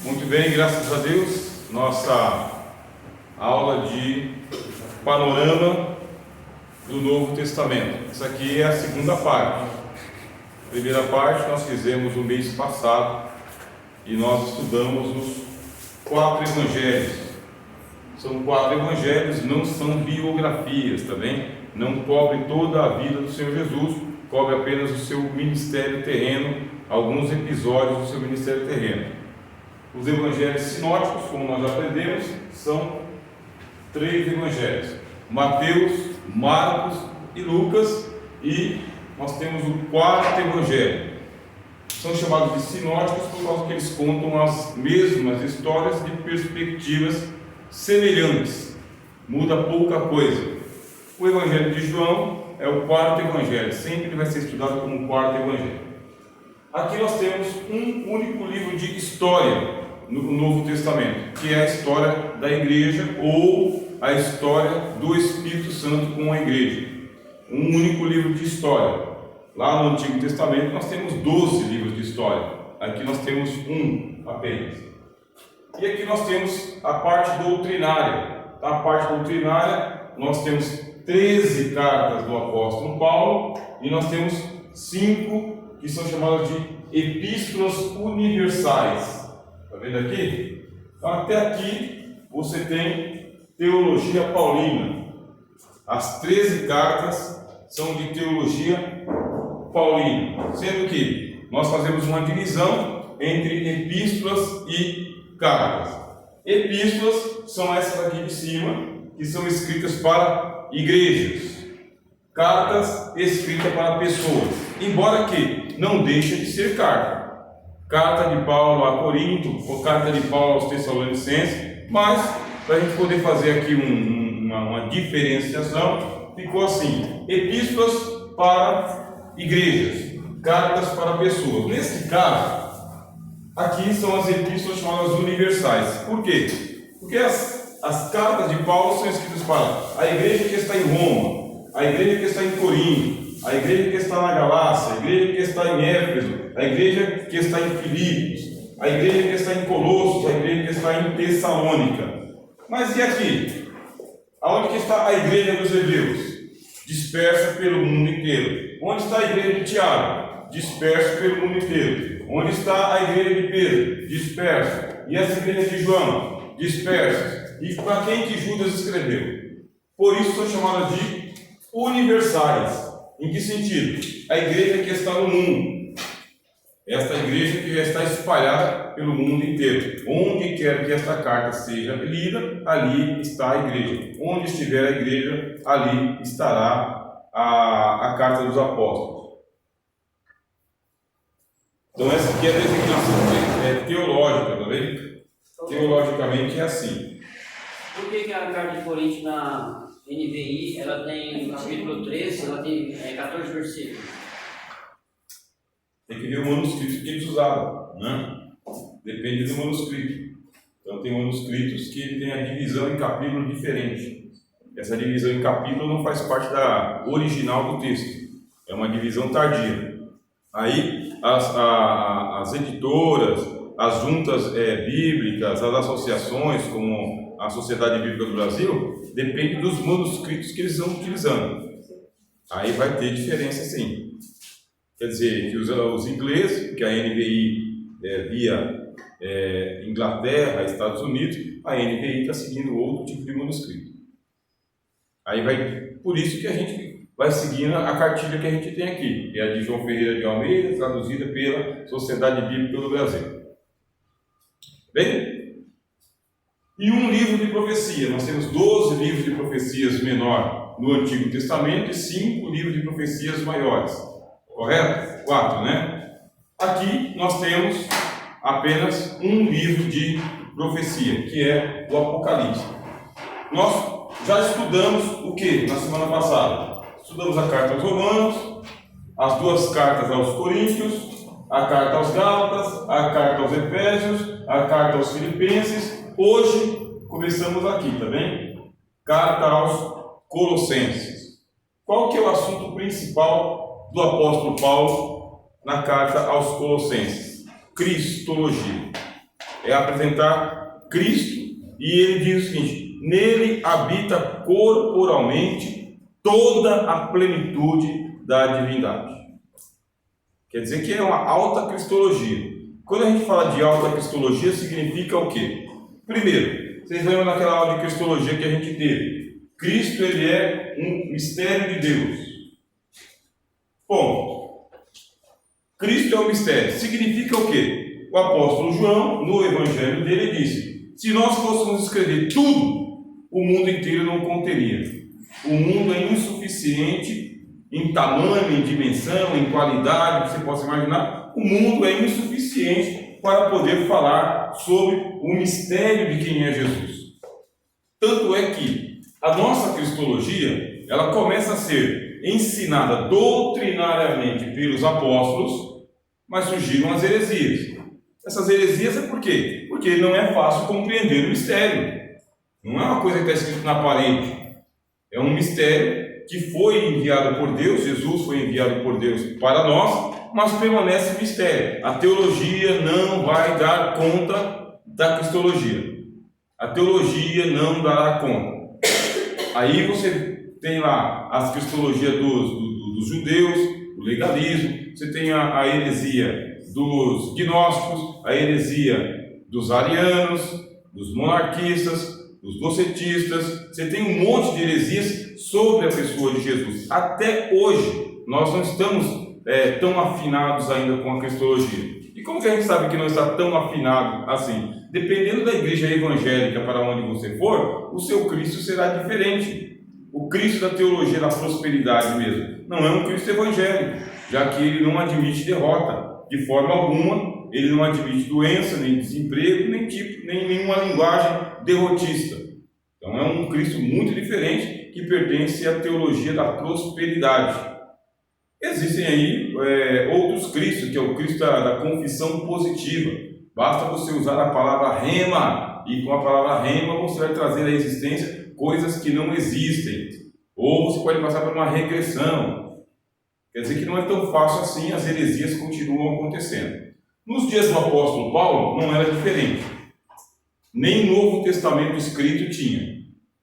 Muito bem, graças a Deus, nossa aula de panorama do Novo Testamento. Essa aqui é a segunda parte. A primeira parte nós fizemos no mês passado e nós estudamos os 4 evangelhos. São 4 evangelhos, não são biografias, tá bem? Não cobre toda a vida do Senhor Jesus, cobre apenas o seu ministério terreno, alguns episódios do seu ministério terreno. Os evangelhos sinóticos, como nós aprendemos, são 3 evangelhos: Mateus, Marcos e Lucas, e nós temos o 4º evangelho. São chamados de sinóticos por causa que eles contam as mesmas histórias de perspectivas semelhantes, muda pouca coisa. O evangelho de João é o 4º evangelho, sempre vai ser estudado como o 4º evangelho. Aqui nós temos um único livro de história no Novo Testamento, que é a história da igreja ou a história do Espírito Santo com a igreja. Um único livro de história. Lá no Antigo Testamento nós temos 12 livros de história. Aqui nós temos um apenas. E aqui nós temos a parte doutrinária. Na parte doutrinária nós temos 13 cartas do apóstolo Paulo e nós temos 5 que são chamadas de epístolas universais. Está vendo aqui? Então, até aqui você tem teologia paulina. As 13 cartas são de teologia paulina, sendo que nós fazemos uma divisão entre epístolas e cartas. Epístolas são essas aqui de cima, que são escritas para igrejas. Cartas escritas para pessoas, embora que não deixe de ser carta. Carta de Paulo a Corinto, ou carta de Paulo aos Tessalonicenses, mas para a gente poder fazer aqui uma diferenciação, ficou assim: epístolas para igrejas, cartas para pessoas. Nesse caso, aqui são as epístolas chamadas universais. Por quê? Porque as cartas de Paulo são escritas para a igreja que está em Roma, a igreja que está em Corinto, a igreja que está na Galácia, a igreja que está em Éfeso, a igreja que está em Filipos, a igreja que está em Colossos, a igreja que está em Tessalônica. Mas e aqui? Aonde que está a igreja dos hebreus? Dispersa pelo mundo inteiro. Onde está a igreja de Tiago? Dispersa pelo mundo inteiro. Onde está a igreja de Pedro? Dispersa. E essa igreja de João? Dispersa. E para quem que Judas escreveu? Por isso são chamadas de universais. Em que sentido? A igreja que está no mundo. Esta igreja que já está espalhada pelo mundo inteiro. Onde quer que esta carta seja lida, ali está a igreja. Onde estiver a igreja, ali estará a carta dos apóstolos. Então essa aqui é a designação teológica, tá vendo? Teologicamente é assim. Por que a carta de Coríntios na NVI, ela tem no capítulo 13, ela tem 14 versículos? Tem que ver o manuscrito que eles usaram, né? Depende do manuscrito. Então tem manuscritos que tem a divisão em capítulo diferente. Essa divisão em capítulo não faz parte da original do texto. É uma divisão tardia. Aí as editoras, as juntas bíblicas, as associações, como a Sociedade Bíblica do Brasil, depende dos manuscritos que eles estão utilizando. Aí vai ter diferença sim. Quer dizer, que os ingleses, que a NVI via Inglaterra, Estados Unidos, a NVI está seguindo outro tipo de manuscrito. Aí por isso que a gente vai seguindo a cartilha que a gente tem aqui, que é a de João Ferreira de Almeida, traduzida pela Sociedade Bíblica do Brasil. Bem? E um livro de profecia. Nós temos 12 livros de profecias menor no Antigo Testamento e 5 livros de profecias maiores. Correto? 4, né? Aqui nós temos apenas um livro de profecia, que é o Apocalipse. Nós já estudamos o que na semana passada? Estudamos a carta aos Romanos, as 2 cartas aos Coríntios, a carta aos Gálatas, a carta aos Efésios, a carta aos Filipenses. Hoje começamos aqui, tá bem? Carta aos Colossenses. Qual que é o assunto principal do apóstolo Paulo na carta aos Colossenses? Cristologia. é apresentar Cristo, e ele diz o seguinte: nele habita corporalmente toda a plenitude da divindade. Quer dizer que é uma alta cristologia. Quando a gente fala de alta cristologia, significa o quê? Primeiro, vocês lembram daquela aula de cristologia que a gente teve? Cristo, ele é um mistério de Deus. Ponto. Cristo é um mistério. Significa o quê? O apóstolo João, no evangelho dele, disse: se nós fôssemos escrever tudo, o mundo inteiro não conteria. O mundo é insuficiente em tamanho, em dimensão, em qualidade, que você possa imaginar. O mundo é insuficiente para poder falar sobre o mistério de quem é Jesus. Tanto é que a nossa cristologia, ela começa a ser ensinada doutrinariamente pelos apóstolos, mas surgiram as heresias. Essas heresias é por quê? Porque não é fácil compreender o mistério. Não é uma coisa que está escrito na parede. É um mistério que foi enviado por Deus, Jesus foi enviado por Deus para nós, mas permanece mistério. A teologia não vai dar conta da cristologia. A teologia não dará conta. Aí você tem lá as cristologias dos judeus, o legalismo, você tem a heresia dos gnósticos, a heresia dos arianos, dos monarquistas, dos docetistas. Você tem um monte de heresias sobre a pessoa de Jesus. Até hoje, nós não estamos tão afinados ainda com a cristologia. E como que a gente sabe que não está tão afinado assim? Dependendo da igreja evangélica para onde você for, o seu Cristo será diferente. O Cristo da teologia da prosperidade mesmo não é um Cristo evangélico, já que ele não admite derrota. De forma alguma, ele não admite doença, nem desemprego, nem nenhuma linguagem derrotista. Então é um Cristo muito diferente, que pertence à teologia da prosperidade. Existem aí outros Cristos, que é o Cristo da confissão positiva. Basta você usar a palavra rema, e com a palavra rema você vai trazer à existência coisas que não existem. Ou você pode passar por uma regressão. Quer dizer que não é tão fácil assim, as heresias continuam acontecendo. Nos dias do apóstolo Paulo não era diferente. Nem Novo Testamento escrito tinha.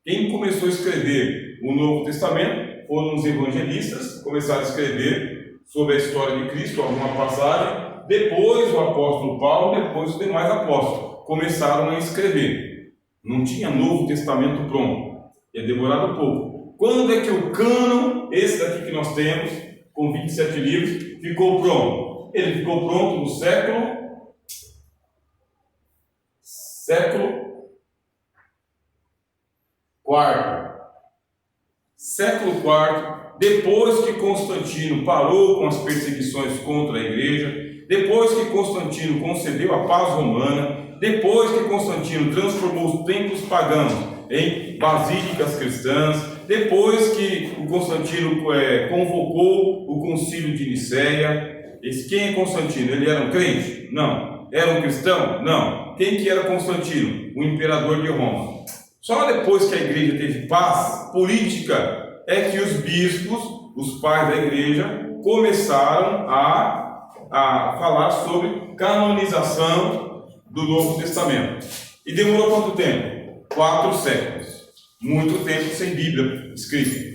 Quem começou a escrever o Novo Testamento foram os evangelistas, começaram a escrever sobre a história de Cristo, alguma passagem. Depois o apóstolo Paulo, depois os demais apóstolos começaram a escrever. Não tinha Novo Testamento pronto. Ia demorar um pouco. Quando é que o cânon, esse daqui que nós temos, com 27 livros, ficou pronto? Ele ficou pronto no século IV. Século IV, depois que Constantino parou com as perseguições contra a igreja, depois que Constantino concedeu a paz romana, depois que Constantino transformou os templos pagãos em basílicas cristãs, depois que o Constantino convocou o concílio de Nicéia. Quem é Constantino? Ele era um crente? Não. Era um cristão? Não. Quem que era Constantino? O imperador de Roma. Só depois que a igreja teve paz política é que os bispos, os pais da igreja, começaram a falar sobre canonização do Novo Testamento. E demorou quanto tempo? 4 séculos. Muito tempo sem Bíblia escrita.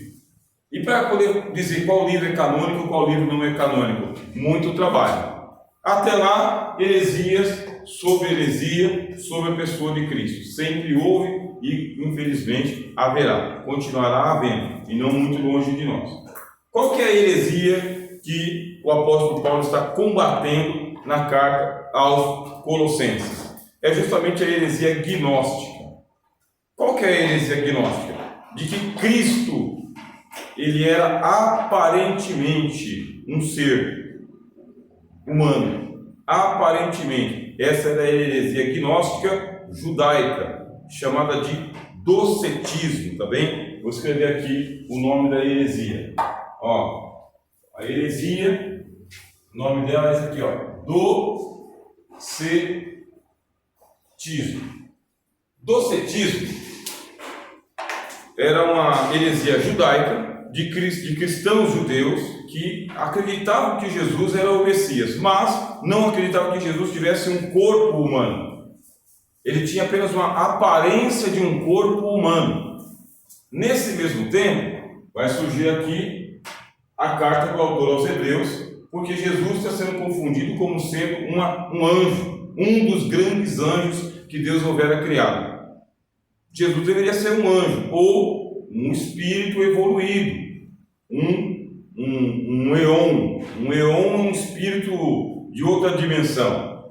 E para poder dizer qual livro é canônico, qual livro não é canônico, muito trabalho. Até lá, heresias sobre a pessoa de Cristo. Sempre houve e, infelizmente, haverá. Continuará havendo, e não muito longe de nós. Qual que é a heresia que o apóstolo Paulo está combatendo na carta aos Colossenses? É justamente a heresia gnóstica. Qual que é a heresia gnóstica? De que Cristo, ele era aparentemente um ser humano. Aparentemente. Essa era a heresia gnóstica judaica, chamada de docetismo, tá bem? Vou escrever aqui o nome da heresia. Ó, a heresia, o nome dela é esse aqui, ó. Docetismo. Docetismo era uma heresia judaica de cristãos judeus que acreditavam que Jesus era o Messias, mas não acreditavam que Jesus tivesse um corpo humano. ele tinha apenas uma aparência de um corpo humano. Nesse mesmo tempo, vai surgir aqui a carta do autor aos Hebreus, porque Jesus está sendo confundido como sendo um anjo, um dos grandes anjos que Deus houvera criado. Jesus deveria ser um anjo, ou um espírito evoluído, um eon. Um eon é um espírito de outra dimensão.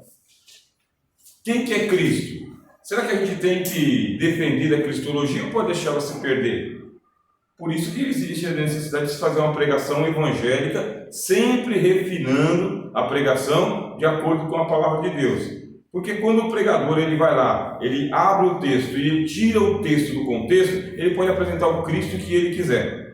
Quem que é Cristo? Será que a gente tem que defender a cristologia ou pode deixá-la se perder? Por isso que existe a necessidade de se fazer uma pregação evangélica, sempre refinando a pregação de acordo com a palavra de Deus. Porque quando o pregador ele vai lá, ele abre o texto e ele tira o texto do contexto, ele pode apresentar o Cristo que ele quiser.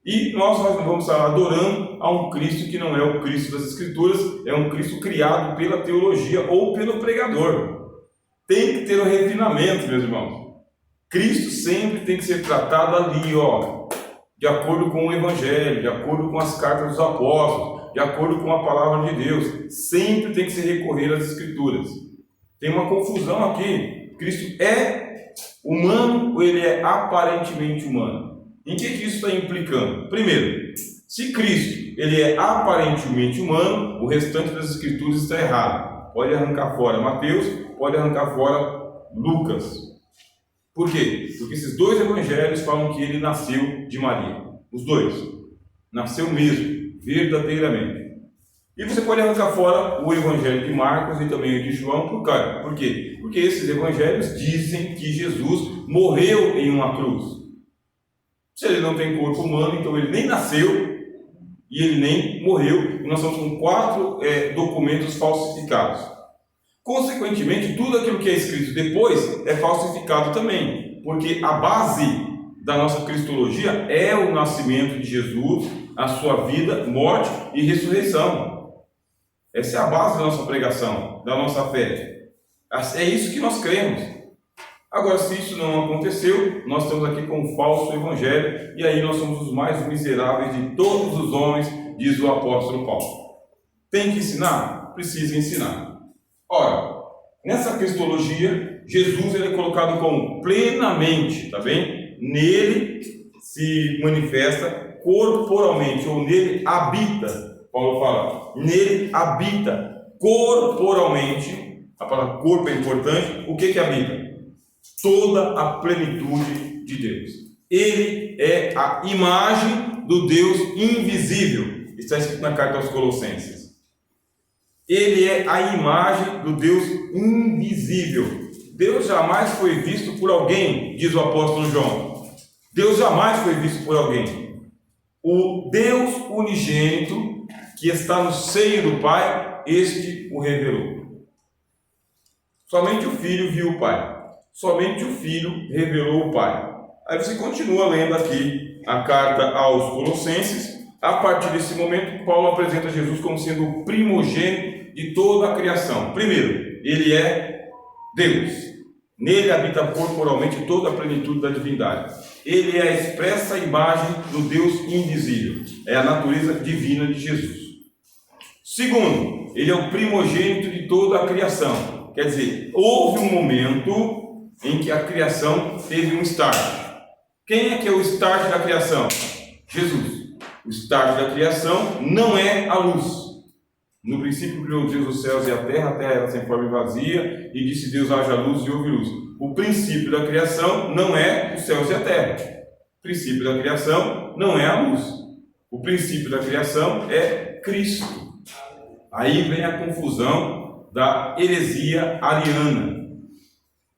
E nós vamos estar adorando a um Cristo que não é o Cristo das Escrituras, é um Cristo criado pela teologia ou pelo pregador. Tem que ter um refinamento, meus irmãos. Cristo sempre tem que ser tratado ali, de acordo com o Evangelho, de acordo com as cartas dos apóstolos, de acordo com a palavra de Deus. Sempre tem que se recorrer às Escrituras. Tem uma confusão aqui. Cristo é humano ou ele é aparentemente humano? Em que isso está implicando? Primeiro, se Cristo ele é aparentemente humano, o restante das Escrituras está errado. Pode arrancar fora Mateus, pode arrancar fora Lucas. Por quê? Porque esses dois evangelhos falam que ele nasceu de Maria. Os dois. Nasceu mesmo, verdadeiramente. E você pode arrancar fora o evangelho de Marcos e também o de João. Por quê? Porque esses evangelhos dizem que Jesus morreu em uma cruz. Se ele não tem corpo humano, então ele nem nasceu e ele nem morreu. E nós estamos com 4 documentos falsificados. Consequentemente, tudo aquilo que é escrito depois é falsificado também, porque a base da nossa cristologia é o nascimento de Jesus, a sua vida, morte e ressurreição. Essa é a base da nossa pregação, da nossa fé. É isso que nós cremos. Agora, se isso não aconteceu, nós estamos aqui com um falso evangelho, e aí nós somos os mais miseráveis de todos os homens, diz o apóstolo Paulo. Tem que ensinar? Precisa ensinar. Ora, nessa cristologia, Jesus ele é colocado como plenamente, tá bem? Nele se manifesta corporalmente, ou nele habita. Paulo fala, nele habita corporalmente. A palavra corpo é importante. O que habita? Toda a plenitude de Deus. Ele é a imagem do Deus invisível. Está escrito na carta aos Colossenses. Ele é a imagem do Deus invisível. Deus jamais foi visto por alguém, diz o apóstolo João. Deus jamais foi visto por alguém. O Deus unigênito, que está no seio do Pai, este o revelou. Somente o Filho viu o Pai. Somente o Filho revelou o Pai. Aí você continua lendo aqui a carta aos Colossenses. A partir desse momento, Paulo apresenta Jesus como sendo o primogênito de toda a criação. Primeiro, ele é Deus. Nele habita corporalmente toda a plenitude da divindade. Ele é a expressa imagem do Deus invisível. É a natureza divina de Jesus. Segundo, ele é o primogênito de toda a criação. Quer dizer, houve um momento em que a criação teve um start. Quem é que é o start da criação? Jesus. O start da criação não é a luz. No princípio criou Deus os céus e a terra era sem forma e vazia, e disse Deus haja luz e houve luz. O princípio da criação não é os céus e a terra. O princípio da criação não é a luz. O princípio da criação é Cristo. Aí vem a confusão da heresia ariana.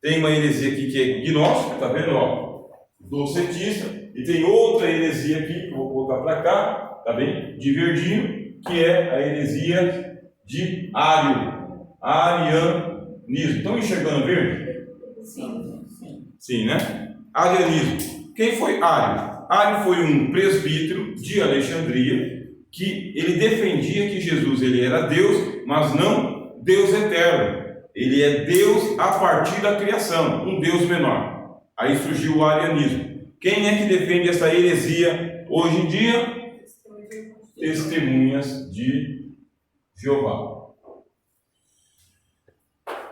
Tem uma heresia aqui que é gnóstica, tá vendo? Docetista, e tem outra heresia aqui, que eu vou colocar para cá, tá bem? De verdinho, que é a heresia de arianismo. Estão enxergando verde? Sim. Sim, né? Arianismo. Quem foi Ário? Ário foi um presbítero de Alexandria que ele defendia que Jesus ele era Deus, mas não Deus eterno. Ele é Deus a partir da criação, um Deus menor. Aí surgiu o arianismo. Quem é que defende essa heresia hoje em dia? Testemunhas de Jeová.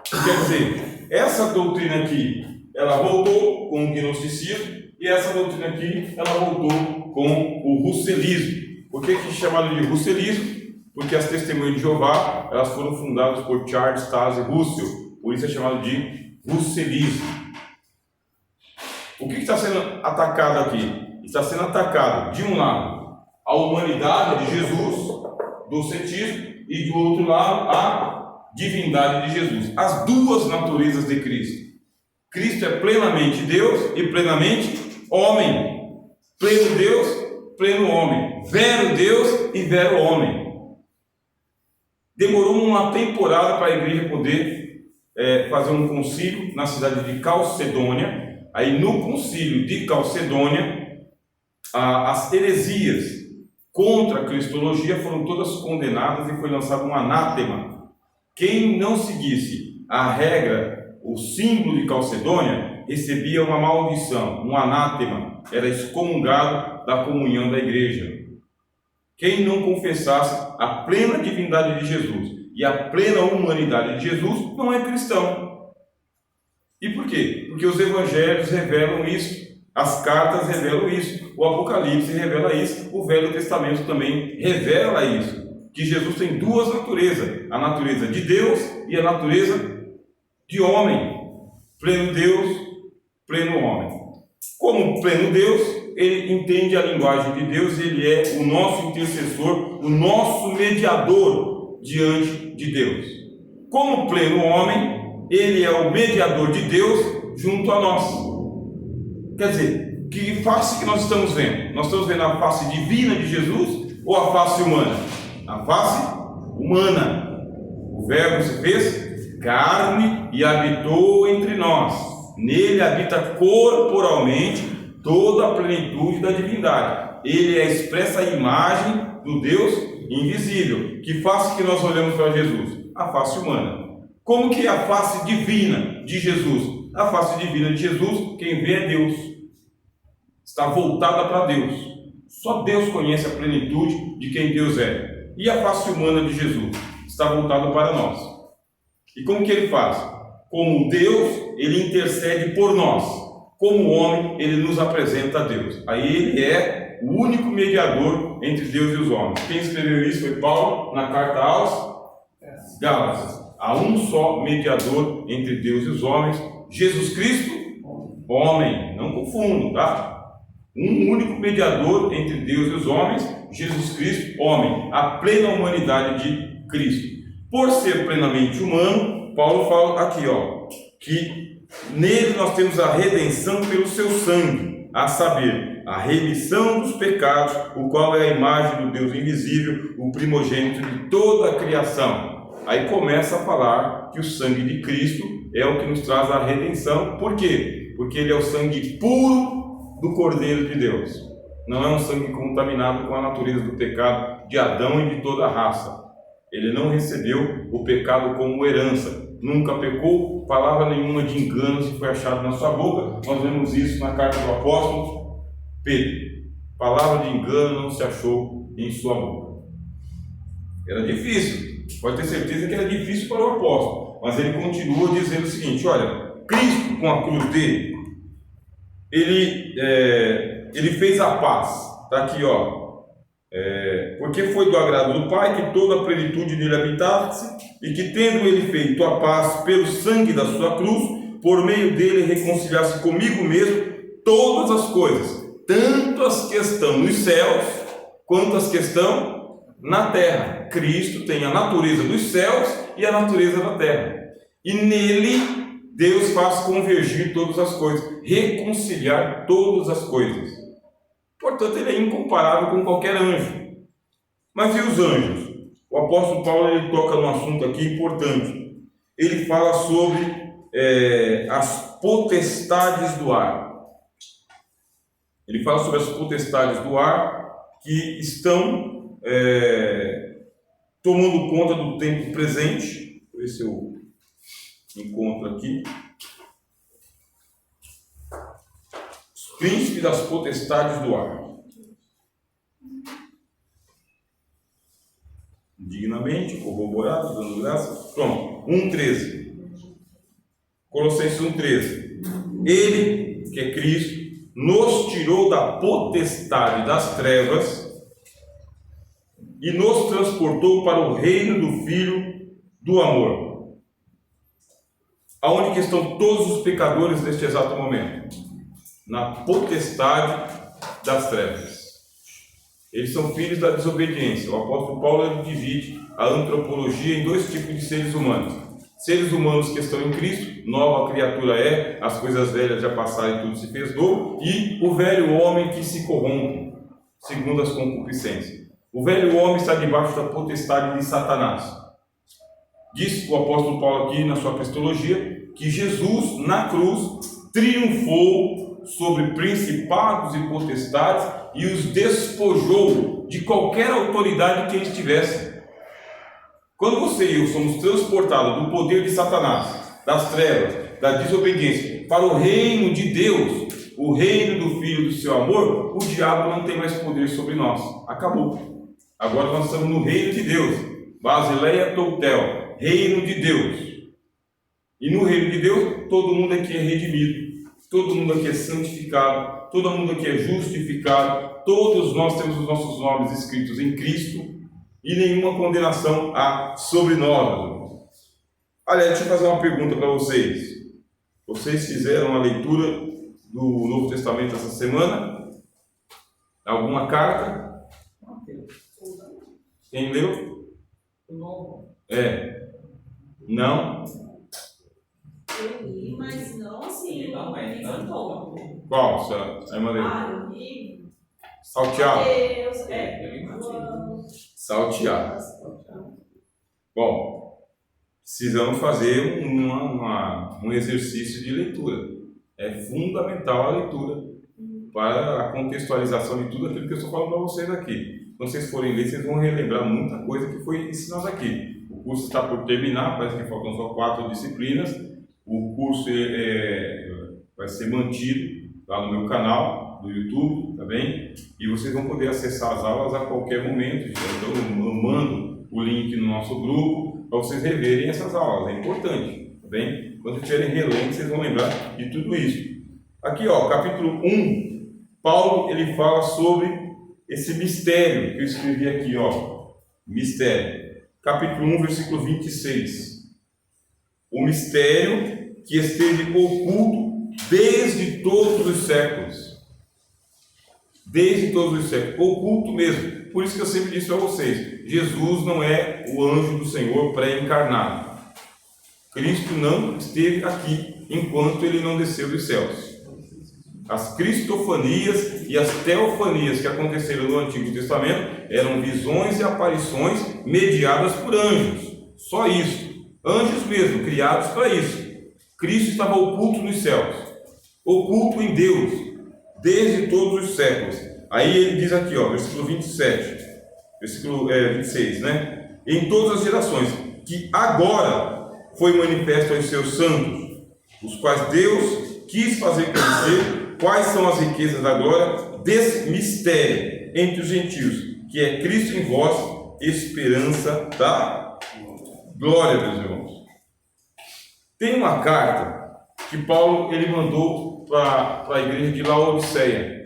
Quer dizer, essa doutrina aqui, ela voltou com o gnosticismo, e essa doutrina aqui, ela voltou com o russelismo. Por que é chamado de russelismo? Porque as testemunhas de Jeová, elas foram fundadas por Charles Taze Russell, por isso é chamado de russelismo. O que está sendo atacado aqui? Está sendo atacado, de um lado, a humanidade de Jesus, do cetismo, e do outro lado, a divindade de Jesus. As duas naturezas de Cristo. Cristo é plenamente Deus e plenamente homem. Pleno Deus, pleno homem. Vero Deus e vero homem. Demorou uma temporada para a igreja poder fazer um concílio na cidade de Calcedônia. Aí no concílio de Calcedônia, as heresias contra a cristologia foram todas condenadas e foi lançado um anátema. Quem não seguisse a regra, o símbolo de Calcedônia, recebia uma maldição, um anátema, era excomungado da comunhão da igreja. Quem não confessasse a plena divindade de Jesus e a plena humanidade de Jesus não é cristão. E por quê? Porque os evangelhos revelam isso, as cartas revelam isso, o Apocalipse revela isso, o Velho Testamento também revela isso, que Jesus tem duas naturezas, a natureza de Deus e a natureza de homem, pleno Deus, pleno homem. Como pleno Deus, ele entende a linguagem de Deus, ele é o nosso intercessor, o nosso mediador diante de Deus. Como pleno homem, ele é o mediador de Deus junto a nós. Quer dizer, que face que nós estamos vendo? Nós estamos vendo a face divina de Jesus ou a face humana? A face humana. O Verbo se fez carne e habitou entre nós. Nele habita corporalmente toda a plenitude da divindade. Ele é a expressa imagem do Deus invisível. Que face que nós olhamos para Jesus? A face humana. Como que é a face divina de Jesus? A face divina de Jesus, quem vê é Deus. Está voltada para Deus. Só Deus conhece a plenitude de quem Deus é. E a face humana de Jesus? Está voltada para nós. E como que ele faz? Como Deus, ele intercede por nós. Como homem, ele nos apresenta a Deus. Aí ele é o único mediador entre Deus e os homens. Quem escreveu isso foi Paulo, na carta aos Gálatas. Há um só mediador entre Deus e os homens, Jesus Cristo, homem. Não confundo, tá? Um único mediador entre Deus e os homens, Jesus Cristo, homem. A plena humanidade de Cristo. Por ser plenamente humano, Paulo fala aqui, que nele nós temos a redenção pelo seu sangue, a saber, a remissão dos pecados, o qual é a imagem do Deus invisível, o primogênito de toda a criação. Aí começa a falar que o sangue de Cristo é o que nos traz a redenção. Por quê? Porque ele é o sangue puro do Cordeiro de Deus. Não é um sangue contaminado com a natureza do pecado de Adão e de toda a raça. Ele não recebeu o pecado como herança. Nunca pecou, palavra nenhuma de engano se foi achado na sua boca. Nós vemos isso na carta do apóstolo Pedro. Palavra de engano não se achou em sua boca. Era difícil. Pode ter certeza que era difícil para o apóstolo. Mas ele continua dizendo o seguinte: olha, Cristo com a cruz dele, ele fez a paz. Está aqui, porque foi do agrado do Pai que toda a plenitude nele habitasse, e que tendo ele feito a paz pelo sangue da sua cruz, por meio dele reconciliasse comigo mesmo todas as coisas, tanto as que estão nos céus, quanto as que estão na terra. Cristo tem a natureza dos céus e a natureza da terra, e nele Deus faz convergir todas as coisas, reconciliar todas as coisas. Portanto, ele é incomparável com qualquer anjo. Mas e os anjos? O apóstolo Paulo ele toca num assunto aqui importante. Ele fala sobre as potestades do ar. Ele fala sobre as potestades do ar que estão tomando conta do tempo presente. Vou ver se eu encontro aqui. Os príncipes das potestades do ar. Dignamente, corroborado, dando graça. Pronto, 1,13. Colossenses 1,13. Ele, que é Cristo, nos tirou da potestade das trevas e nos transportou para o reino do Filho do amor, aonde que estão todos os pecadores neste exato momento? Na potestade das trevas. Eles são filhos da desobediência. O apóstolo Paulo ele divide a antropologia em dois tipos de seres humanos: seres humanos que estão em Cristo, nova criatura é, as coisas velhas já passaram e tudo se fez novo, e o velho homem que se corrompe segundo as concupiscências. O velho homem está debaixo da potestade de Satanás. Diz o apóstolo Paulo aqui na sua cristologia que Jesus na cruz triunfou sobre principados e potestades e os despojou de qualquer autoridade que eles tivessem. Quando você e eu somos transportados do poder de Satanás, das trevas, da desobediência, para o reino de Deus, o reino do Filho do seu amor, o diabo não tem mais poder sobre nós. Acabou. Agora nós estamos no reino de Deus. Basileia Toutel, reino de Deus. E no reino de Deus, todo mundo aqui é redimido, todo mundo aqui é santificado, todo mundo aqui é justificado, todos nós temos os nossos nomes escritos em Cristo e nenhuma condenação há sobre nós. Aliás, deixa eu fazer uma pergunta para vocês. Vocês fizeram a leitura do Novo Testamento essa semana? Alguma carta? Quem leu? Não? Eu li, mas não assim. Não, mas não. Qual? Maria? Eu li. Salteado? Deus, Salteado. Bom, precisamos fazer um exercício de leitura. É fundamental a leitura para a contextualização de tudo aquilo que eu estou falando para vocês aqui. Quando vocês forem ler, vocês vão relembrar muita coisa que foi ensinada aqui. O curso está por terminar, parece que faltam só 4 disciplinas. O curso vai ser mantido lá no meu canal do YouTube, tá bem? E vocês vão poder acessar as aulas a qualquer momento. Então eu mando o link no nosso grupo para vocês reverem essas aulas. É importante, tá bem? Quando estiverem relendo, vocês vão lembrar de tudo isso. Aqui, ó, capítulo 1, Paulo ele fala sobre esse mistério que eu escrevi aqui, ó, mistério. Capítulo 1, versículo 26. O mistério que esteve oculto desde todos os séculos. Desde todos os séculos. Oculto mesmo. Por isso que eu sempre disse para vocês, Jesus não é o anjo do Senhor pré-encarnado. Cristo não esteve aqui enquanto ele não desceu dos céus. As cristofanias e as teofanias que aconteceram no Antigo Testamento eram visões e aparições mediadas por anjos. Só isso. Anjos mesmo, criados para isso. Cristo estava oculto nos céus, oculto em Deus, desde todos os séculos. Aí ele diz aqui, ó, versículo 27, versículo 26, né? Em todas as gerações, que agora foi manifesto aos seus santos, os quais Deus quis fazer conhecer quais são as riquezas da glória desse mistério entre os gentios, que é Cristo em vós, esperança da glória, meus irmãos. Tem uma carta que Paulo ele mandou para a igreja de Laodiceia.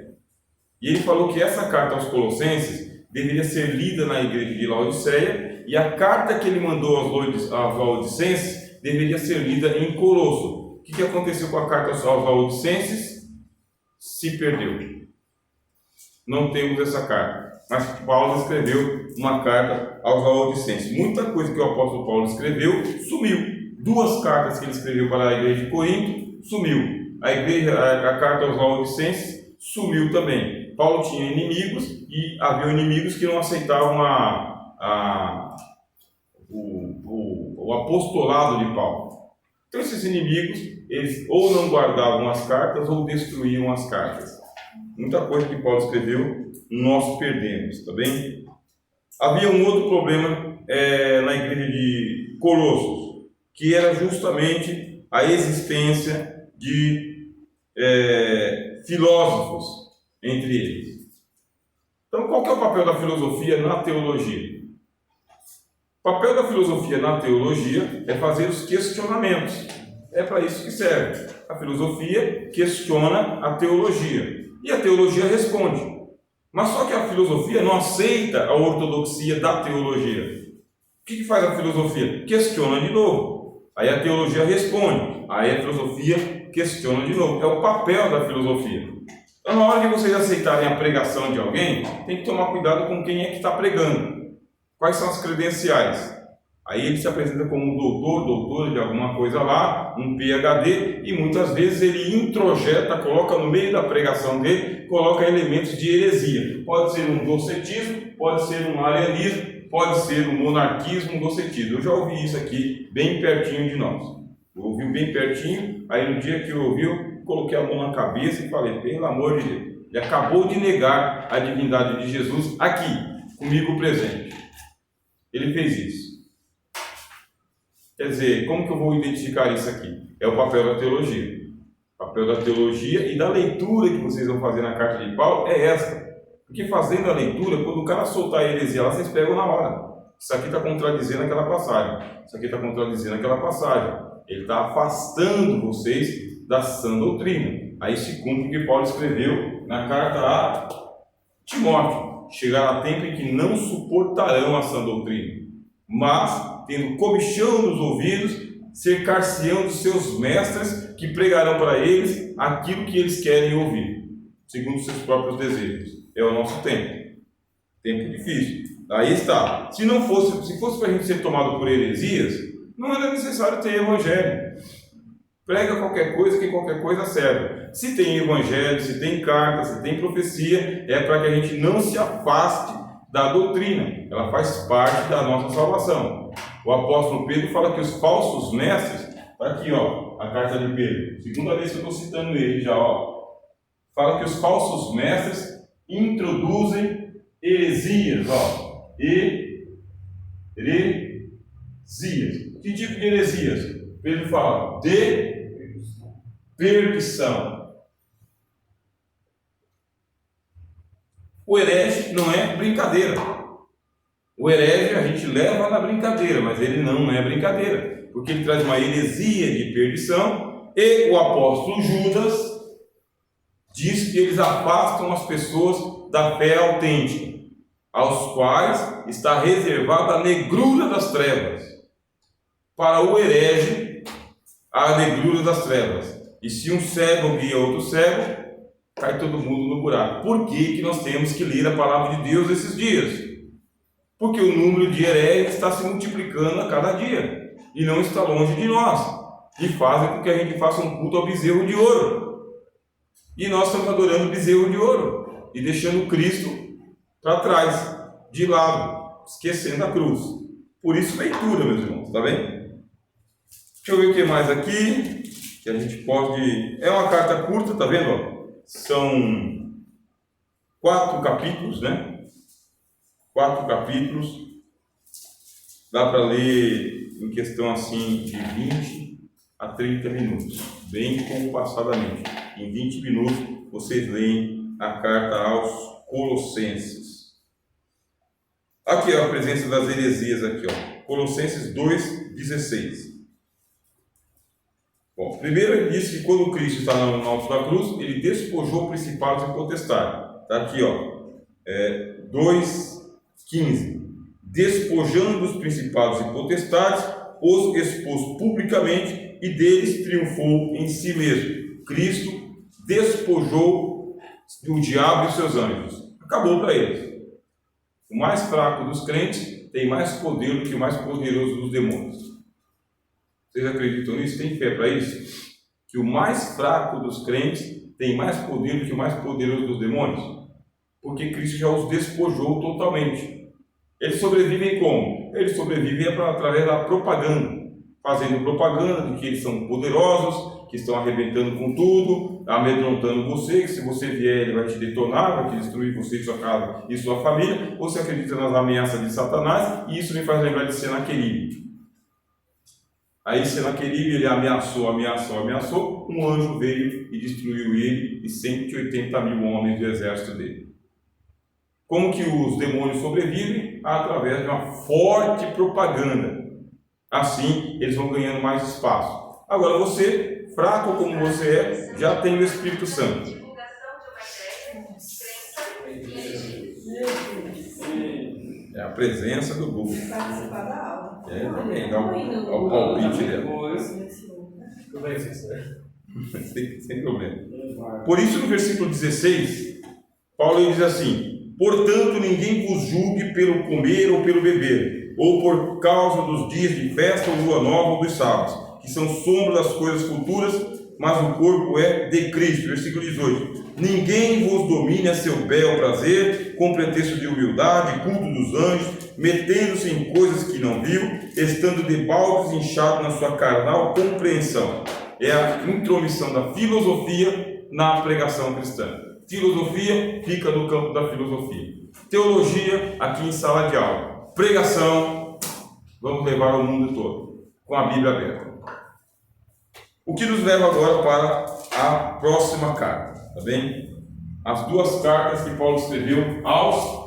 E ele falou que essa carta aos Colossenses deveria ser lida na igreja de Laodiceia, e a carta que ele mandou aos Laodicenses deveria ser lida em Colosso. O que aconteceu com a carta aos Laodicenses? Se perdeu. Não temos essa carta. Mas Paulo escreveu uma carta aos Laodicenses. Muita coisa que o apóstolo Paulo escreveu sumiu. 2 cartas que ele escreveu para a igreja de Corinto sumiu. A carta aos Laodicenses sumiu também. Paulo tinha inimigos e havia inimigos que não aceitavam o apostolado de Paulo. Então esses inimigos, eles ou não guardavam as cartas ou destruíam as cartas. Muita coisa que Paulo escreveu, nós perdemos, tá bem? Havia um outro problema na igreja de Colossos, que era justamente a existência de filósofos entre eles. Então, qual que é o papel da filosofia na teologia? O papel da filosofia na teologia é fazer os questionamentos, É para isso que serve. A filosofia questiona a teologia e a teologia responde. Mas só que a filosofia não aceita a ortodoxia da teologia. O que faz a filosofia? Questiona de novo. Aí a teologia responde. Aí a filosofia questiona de novo. É o papel da filosofia. Então, na hora de vocês aceitarem a pregação de alguém, tem que tomar cuidado com quem é que está pregando. Quais são as credenciais? Aí ele se apresenta como um doutor de alguma coisa lá, um PhD, e muitas vezes ele introjeta, coloca no meio da pregação dele, coloca elementos de heresia. Pode ser um docetismo, pode ser um arianismo, pode ser um monarquismo, um docetismo. Eu já ouvi isso aqui bem pertinho de nós. Eu ouvi bem pertinho, aí no dia que eu ouvi, eu coloquei a mão na cabeça e falei, pelo amor de Deus, ele acabou de negar a divindade de Jesus aqui, comigo presente. Ele fez isso. Quer dizer, como que eu vou identificar isso aqui? É o papel da teologia. O papel da teologia e da leitura que vocês vão fazer na carta de Paulo é esta. Porque fazendo a leitura, quando o cara soltar a heresia lá, vocês pegam na hora. Isso aqui está contradizendo aquela passagem. Isso aqui está contradizendo aquela passagem. Ele está afastando vocês da sã doutrina. Aí se cumpre o que Paulo escreveu na carta a Timóteo. Chegará tempo em que não suportarão a sã doutrina, mas tendo comichão nos ouvidos, cercar-se-ão dos seus mestres, que pregarão para eles aquilo que eles querem ouvir, segundo seus próprios desejos. É o nosso tempo. Tempo difícil. Aí está. Se fosse para a gente ser tomado por heresias, não era necessário ter evangelho. Prega qualquer coisa, que qualquer coisa serve. Se tem evangelho, se tem carta, se tem profecia, é para que a gente não se afaste da doutrina. Ela faz parte da nossa salvação. O apóstolo Pedro fala que os falsos mestres, está aqui, ó, a carta de Pedro, segunda vez que eu estou citando ele já, ó, fala que os falsos mestres introduzem heresias, ó, heresias. Que tipo de heresias? Pedro fala de perdição. O herege não é brincadeira. O herege a gente leva na brincadeira, mas ele não é brincadeira, porque ele traz uma heresia de perdição, e o apóstolo Judas diz que eles afastam as pessoas da fé autêntica, aos quais está reservada a negrura das trevas. Para o herege, a negrura das trevas. E se um cego guia outro cego, cai todo mundo no buraco. Por que nós temos que ler a palavra de Deus esses dias? Porque o número de hereges está se multiplicando a cada dia e não está longe de nós, e fazem com que a gente faça um culto ao bezerro de ouro, e nós estamos adorando o bezerro de ouro e deixando Cristo para trás, de lado, esquecendo a cruz. Por isso, leitura, meus irmãos, tá bem? Deixa eu ver o que mais aqui que a gente pode. É uma carta curta, tá vendo? São 4 capítulos, né? 4 capítulos, dá para ler em questão assim de 20 a 30 minutos, bem compassadamente. Em 20 minutos vocês leem a carta aos Colossenses. Aqui ó, a presença das heresias aqui, ó. Colossenses 2:16. Bom, primeiro ele disse que quando Cristo está no alto da cruz, ele despojou principados e potestades. Está aqui, ó, 2:15. Despojando os principados e potestades, os expôs publicamente e deles triunfou em si mesmo. Cristo despojou o diabo e os seus anjos. Acabou para eles. O mais fraco dos crentes tem mais poder do que o mais poderoso dos demônios. Vocês acreditam nisso? Tem fé para isso? Que o mais fraco dos crentes tem mais poder do que o mais poderoso dos demônios? Porque Cristo já os despojou totalmente. Eles sobrevivem como? Eles sobrevivem através da propaganda, fazendo propaganda de que eles são poderosos, que estão arrebentando com tudo, amedrontando você, que se você vier ele vai te detonar, vai te destruir você, sua casa e sua família. Você acredita nas ameaças de Satanás, e isso me faz lembrar de Senaqueribe. Aí Senaqueribe, ele ameaçou, um anjo veio e destruiu ele e 180 mil homens do exército dele. Como que os demônios sobrevivem? Através de uma forte propaganda. Assim, eles vão ganhando mais espaço. Agora você, fraco como você é, já tem o Espírito Santo. É a presença do Google. Participar da aula. Também, dá o palpite dela. Sem problema. Por isso, no versículo 16, Paulo diz assim: portanto, ninguém vos julgue pelo comer ou pelo beber, ou por causa dos dias de festa ou lua nova ou dos sábados, que são sombra das coisas futuras, mas o corpo é de Cristo. Versículo 18: ninguém vos domine a seu bel prazer, com pretexto de humildade, culto dos anjos, metendo-se em coisas que não viu, estando de baldes inchado na sua carnal compreensão. É a intromissão da filosofia na pregação cristã. Filosofia fica no campo da filosofia. Teologia aqui em sala de aula. Pregação, vamos levar o mundo todo, com a Bíblia aberta. O que nos leva agora para a próxima carta, tá bem? As duas cartas que Paulo escreveu aos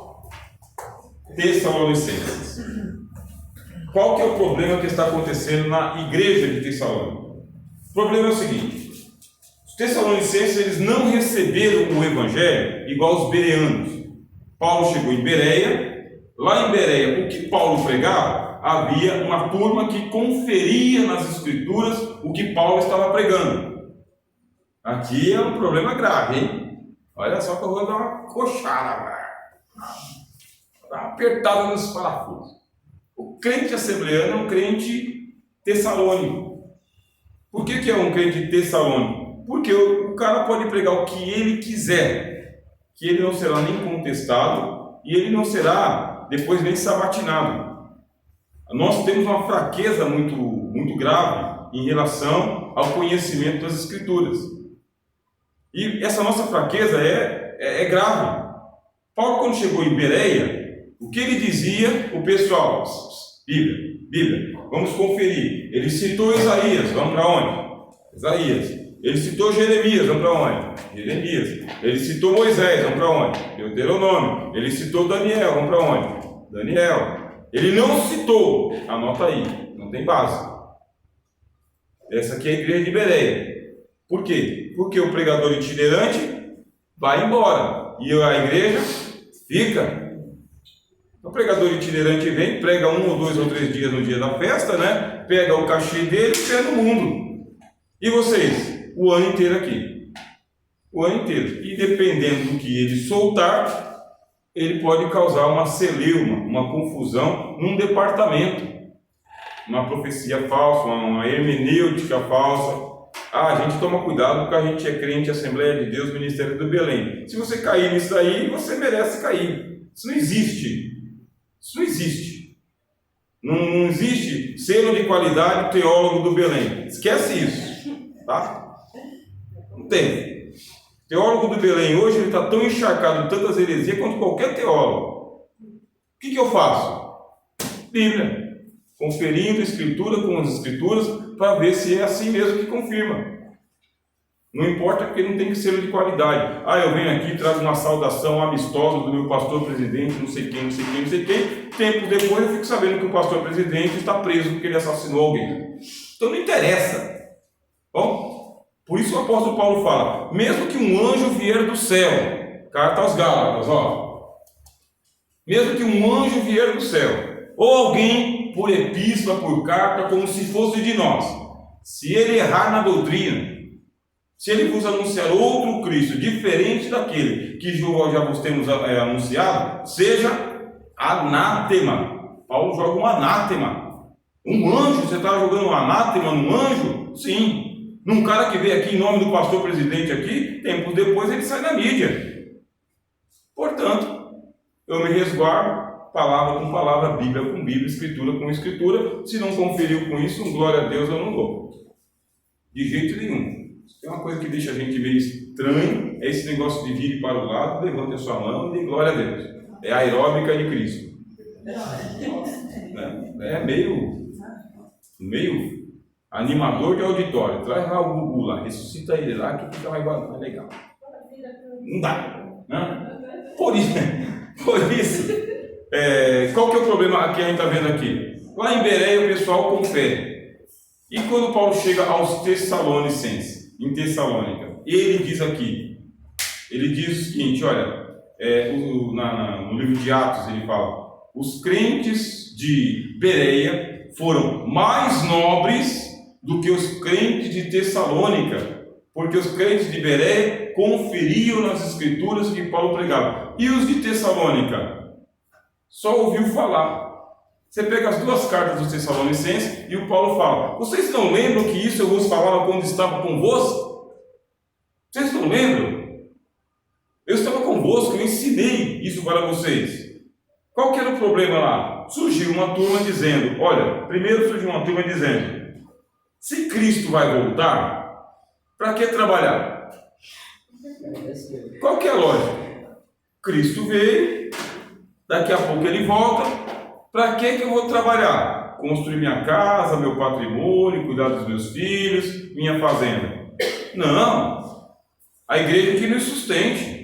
Tessalonicenses. Qual que é o problema que está acontecendo na igreja de Tessalônica? O problema é o seguinte: os Tessalonicenses eles não receberam o Evangelho igual os bereanos. Paulo chegou em Bereia. Lá em Bereia, o que Paulo pregava, havia uma turma que conferia nas Escrituras o que Paulo estava pregando. Aqui é um problema grave, hein? Olha só que eu vou dar uma coxada agora. Dar uma apertada nos parafusos. O crente assembleano é um crente tessalônico. Por que é um crente tessalônico? Porque o cara pode pregar o que ele quiser, que ele não será nem contestado e ele não será depois nem sabatinado. Nós temos uma fraqueza muito grave em relação ao conhecimento das Escrituras. E essa nossa fraqueza é grave. Paulo, quando chegou em Bereia, o que ele dizia? O pessoal, Bíblia, vamos conferir. Ele citou Isaías, vamos para onde? Isaías. Ele citou Jeremias, vamos para onde? Jeremias. Ele citou Moisés, vamos para onde? Deuteronômio. Ele citou Daniel, vamos para onde? Daniel. Ele não citou, anota aí, não tem base. Essa aqui é a igreja de Bereia. Por quê? Porque o pregador itinerante vai embora e a igreja fica. O pregador itinerante vem, prega 1 ou 2 ou 3 dias no dia da festa, né? Pega o cachê dele e pega no mundo. E vocês? O ano inteiro aqui. O ano inteiro. E dependendo do que ele soltar, ele pode causar uma celeuma, uma confusão num departamento. Uma profecia falsa, uma hermenêutica falsa. A gente toma cuidado porque a gente é crente, Assembleia de Deus, Ministério do Belém. Se você cair nisso aí, você merece cair. Isso não existe. Isso não existe. Não existe selo de qualidade teólogo do Belém. Esquece isso. Tá? Não tem. Teólogo do Belém hoje ele está tão encharcado de tantas heresias quanto qualquer teólogo. O que eu faço? Bíblia. Conferindo Escritura com as Escrituras para ver se é assim mesmo que confirma. Não importa porque não tem selo de qualidade. Eu venho aqui e trago uma saudação amistosa do meu pastor presidente, não sei quem. Tempo depois eu fico sabendo que o pastor presidente está preso porque ele assassinou alguém. Então não interessa. Bom, por isso o apóstolo Paulo fala, mesmo que um anjo vier do céu, carta aos Gálatas, mesmo que um anjo vier do céu, ou alguém por epístola, por carta, como se fosse de nós, se ele errar na doutrina, se ele vos anunciar outro Cristo, diferente daquele que já vos temos anunciado, seja anátema. Paulo joga um anátema. Um anjo, você está jogando um anátema num anjo? Sim. Num cara que veio aqui em nome do pastor presidente aqui, tempos depois ele sai da mídia. Portanto, eu me resguardo, palavra com palavra, Bíblia com Bíblia, Escritura com Escritura. Se não conferiu com isso, glória a Deus, eu não dou. De jeito nenhum. Tem uma coisa que deixa a gente meio estranho, é esse negócio de vire para o lado, levante a sua mão e dê glória a Deus. É a aeróbica de Cristo. É meio animador de auditório. Traz lá o Gugu lá, ressuscita ele lá que fica mais legal. Não dá. Né? Por isso qual que é o problema que a gente está vendo aqui? Lá em Bereia o pessoal confere. E quando Paulo chega aos Tessalonicenses, em Tessalônica, ele diz o seguinte, olha, no livro de Atos ele fala, os crentes de Bereia foram mais nobres do que os crentes de Tessalônica, porque os crentes de Bereia conferiam nas escrituras que Paulo pregava, e os de Tessalônica só ouviu falar. Você pega as duas cartas dos Tessalonicenses e o Paulo fala, vocês não lembram que isso eu vos falava quando estava convosco? Vocês não lembram? Eu estava convosco, eu ensinei isso para vocês. Qual que era o problema lá? Surgiu uma turma dizendo, se Cristo vai voltar, para que trabalhar? Qual que é a lógica? Cristo veio, daqui a pouco ele volta, para que eu vou trabalhar? Construir minha casa, meu patrimônio, cuidar dos meus filhos, minha fazenda. Não, a igreja que nos sustente.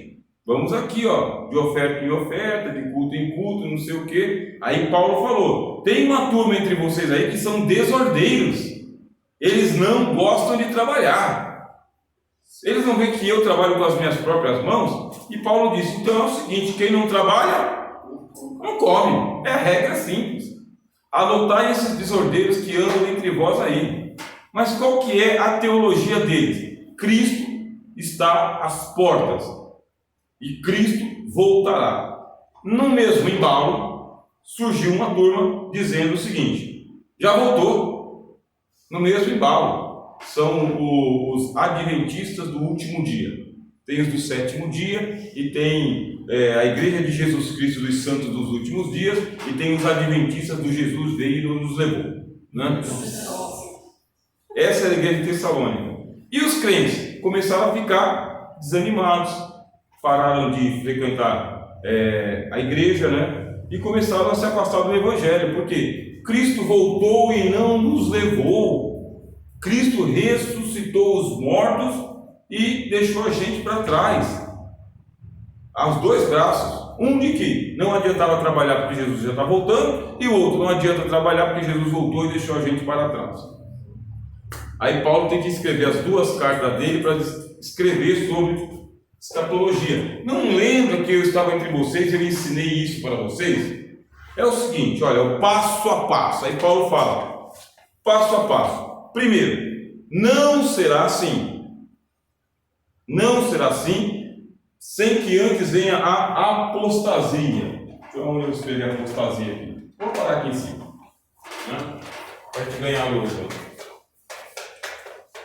Vamos aqui, de oferta em oferta, de culto em culto, não sei o quê. Aí Paulo falou, tem uma turma entre vocês aí que são desordeiros. Eles não gostam de trabalhar. Eles não veem que eu trabalho com as minhas próprias mãos? E Paulo disse, então é o seguinte, quem não trabalha, não come. É a regra simples. Anotai esses desordeiros que andam entre vós aí. Mas qual que é a teologia deles? Cristo está às portas. E Cristo voltará. No mesmo embalo, surgiu uma turma dizendo o seguinte, já voltou. No mesmo embalo, são os adventistas do último dia. Tem os do sétimo dia e tem a Igreja de Jesus Cristo dos Santos dos Últimos Dias e tem os adventistas do Jesus veio e nos levou, né? Essa é a Igreja de Tessalônica. E os crentes começaram a ficar desanimados, pararam de frequentar a igreja, né? E começaram a se afastar do Evangelho, porque Cristo voltou e não nos levou. Cristo ressuscitou os mortos e deixou a gente para trás, aos dois braços. Um de que não adiantava trabalhar porque Jesus já está voltando, e o outro não adianta trabalhar porque Jesus voltou e deixou a gente para trás. Aí Paulo tem que escrever as duas cartas dele para escrever sobre escatologia. Não lembra que eu estava entre vocês, eu ensinei isso para vocês? É o seguinte, olha, o passo a passo. Aí Paulo fala, passo a passo. Primeiro, não será assim. Não será assim, sem que antes venha a apostasia. Deixa eu escrever apostasia aqui. Vou parar aqui em cima, né? Para a gente ganhar a luz.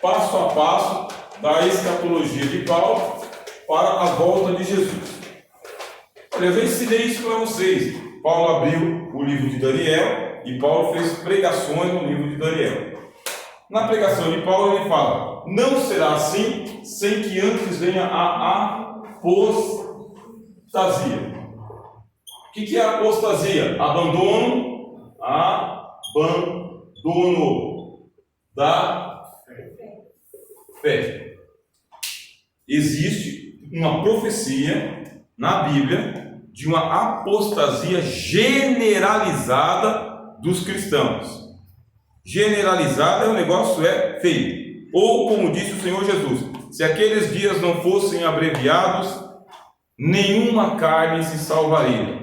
Passo a passo da escatologia de Paulo para a volta de Jesus. Olha, eu já ensinei isso para vocês. Paulo abriu o livro de Daniel e Paulo fez pregações no livro de Daniel. Na pregação de Paulo ele fala, não será assim sem que antes venha a apostasia. O que é apostasia? Abandono da fé. Existe uma profecia na Bíblia de uma apostasia generalizada dos cristãos. Generalizada é um negócio feio. Ou como disse o Senhor Jesus, se aqueles dias não fossem abreviados, nenhuma carne se salvaria.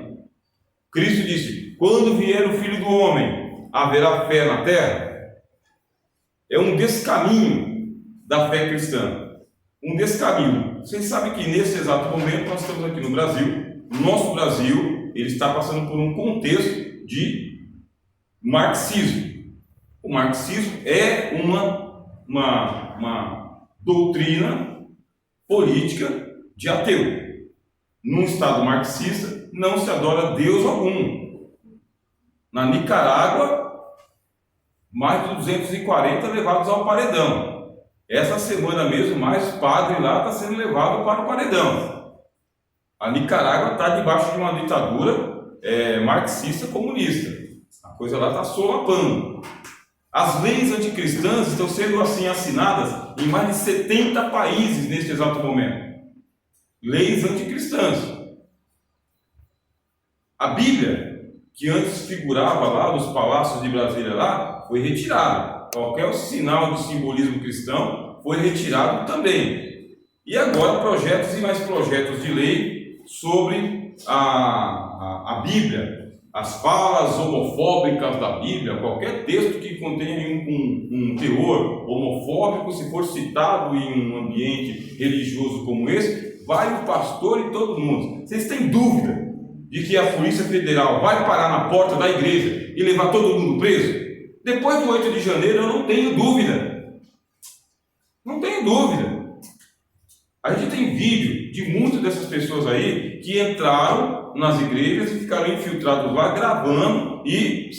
Cristo disse, quando vier o Filho do Homem, haverá fé na terra? É um descaminho da fé cristã. Um descaminho. Vocês sabem que nesse exato momento nós estamos aqui no Brasil. O nosso Brasil, ele está passando por um contexto de marxismo. O marxismo é uma doutrina política de ateu. Num estado marxista não se adora Deus algum. Na Nicarágua, mais de 240 levados ao paredão. Essa semana mesmo, mais padre lá está sendo levado para o paredão. A Nicarágua está debaixo de uma ditadura marxista comunista. A coisa lá está solapando. As leis anticristãs estão sendo assim assinadas em mais de 70 países neste exato momento. Leis anticristãs. A Bíblia, que antes figurava lá nos palácios de Brasília lá, foi retirada. qualquer sinal de simbolismo cristão foi retirado também. E agora projetos e mais projetos de lei sobre a Bíblia, as falas homofóbicas da Bíblia, qualquer texto que contenha um teor homofóbico, se for citado em um ambiente religioso como esse, vai o pastor e todo mundo. Vocês têm dúvida de que a Polícia Federal vai parar na porta da igreja e levar todo mundo preso? Depois do 8 de janeiro, eu não tenho dúvida. Não tenho dúvida. A gente tem vídeo de muitas dessas pessoas aí que entraram nas igrejas e ficaram infiltrados lá gravando e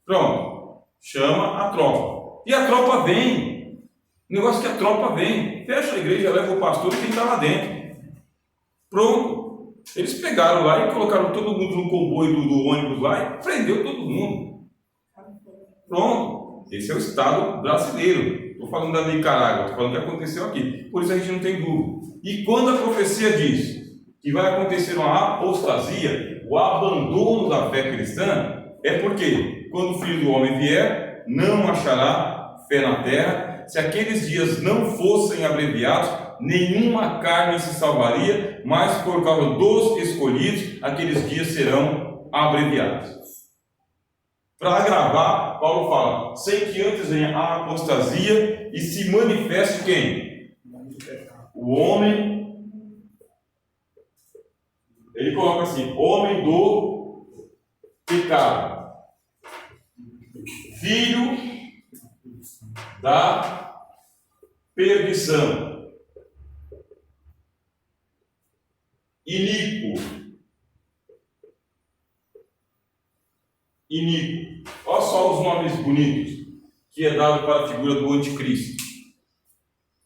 pronto, chama a tropa. E a tropa vem. O negócio é que a tropa vem, fecha a igreja, leva o pastor e quem está lá dentro. Pronto. Eles pegaram lá e colocaram todo mundo no comboio do ônibus lá e prendeu todo mundo. Pronto. Esse é o Estado brasileiro. Estou falando da Nicarágua, estou falando o que aconteceu aqui. Por isso a gente não tem dúvida. E quando a profecia diz que vai acontecer uma apostasia, o abandono da fé cristã, é porque quando o Filho do Homem vier, não achará fé na terra. Se aqueles dias não fossem abreviados, nenhuma carne se salvaria, mas por causa dos escolhidos, aqueles dias serão abreviados. Para agravar, Paulo fala, sem que antes venha a apostasia e se manifeste quem? O homem, ele coloca assim, homem do pecado, filho da perdição, iníquo. Olha só os nomes bonitos que é dado para a figura do anticristo.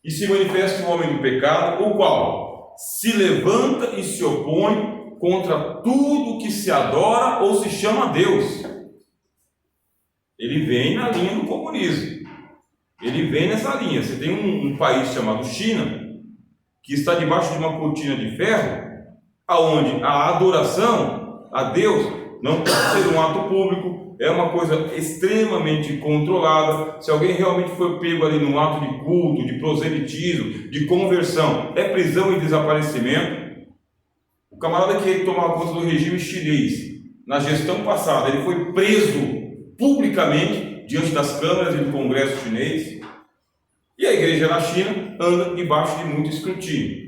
E se manifesta o homem do pecado, o qual se levanta e se opõe contra tudo que se adora ou se chama Deus. Ele vem na linha do comunismo. Ele vem nessa linha. Você tem um país chamado China, que está debaixo de uma cortina de ferro, aonde a adoração a Deus não pode ser um ato público, é uma coisa extremamente controlada. Se alguém realmente foi pego ali num ato de culto, de proselitismo, de conversão, é prisão e desaparecimento. O camarada que tomava conta do regime chinês, na gestão passada, ele foi preso publicamente diante das câmeras e do Congresso chinês. E a igreja na China anda debaixo de muito escrutínio.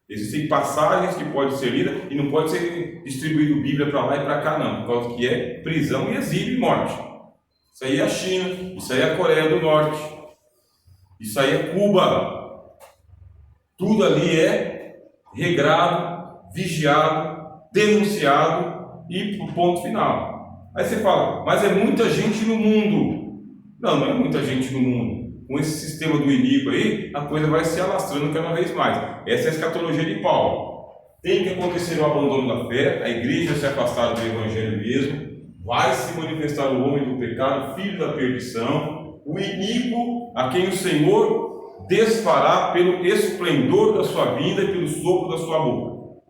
Existem passagens que podem ser lidas e não pode ser distribuído Bíblia para lá e para cá não, por causa que é prisão e exílio e morte. Isso aí é a China, isso aí é a Coreia do Norte, isso aí é Cuba. Tudo ali é regrado, vigiado, denunciado e ponto final. Aí você fala, mas é muita gente no mundo. Não, não é muita gente no mundo. Com esse sistema do iníquo aí, a coisa vai se alastrando cada vez mais. Essa é a escatologia de Paulo. Tem que acontecer o abandono da fé, a igreja se afastar do evangelho mesmo, vai se manifestar o homem do pecado, filho da perdição, o iníquo a quem o Senhor desfará pelo esplendor da sua vinda e pelo sopro da sua boca.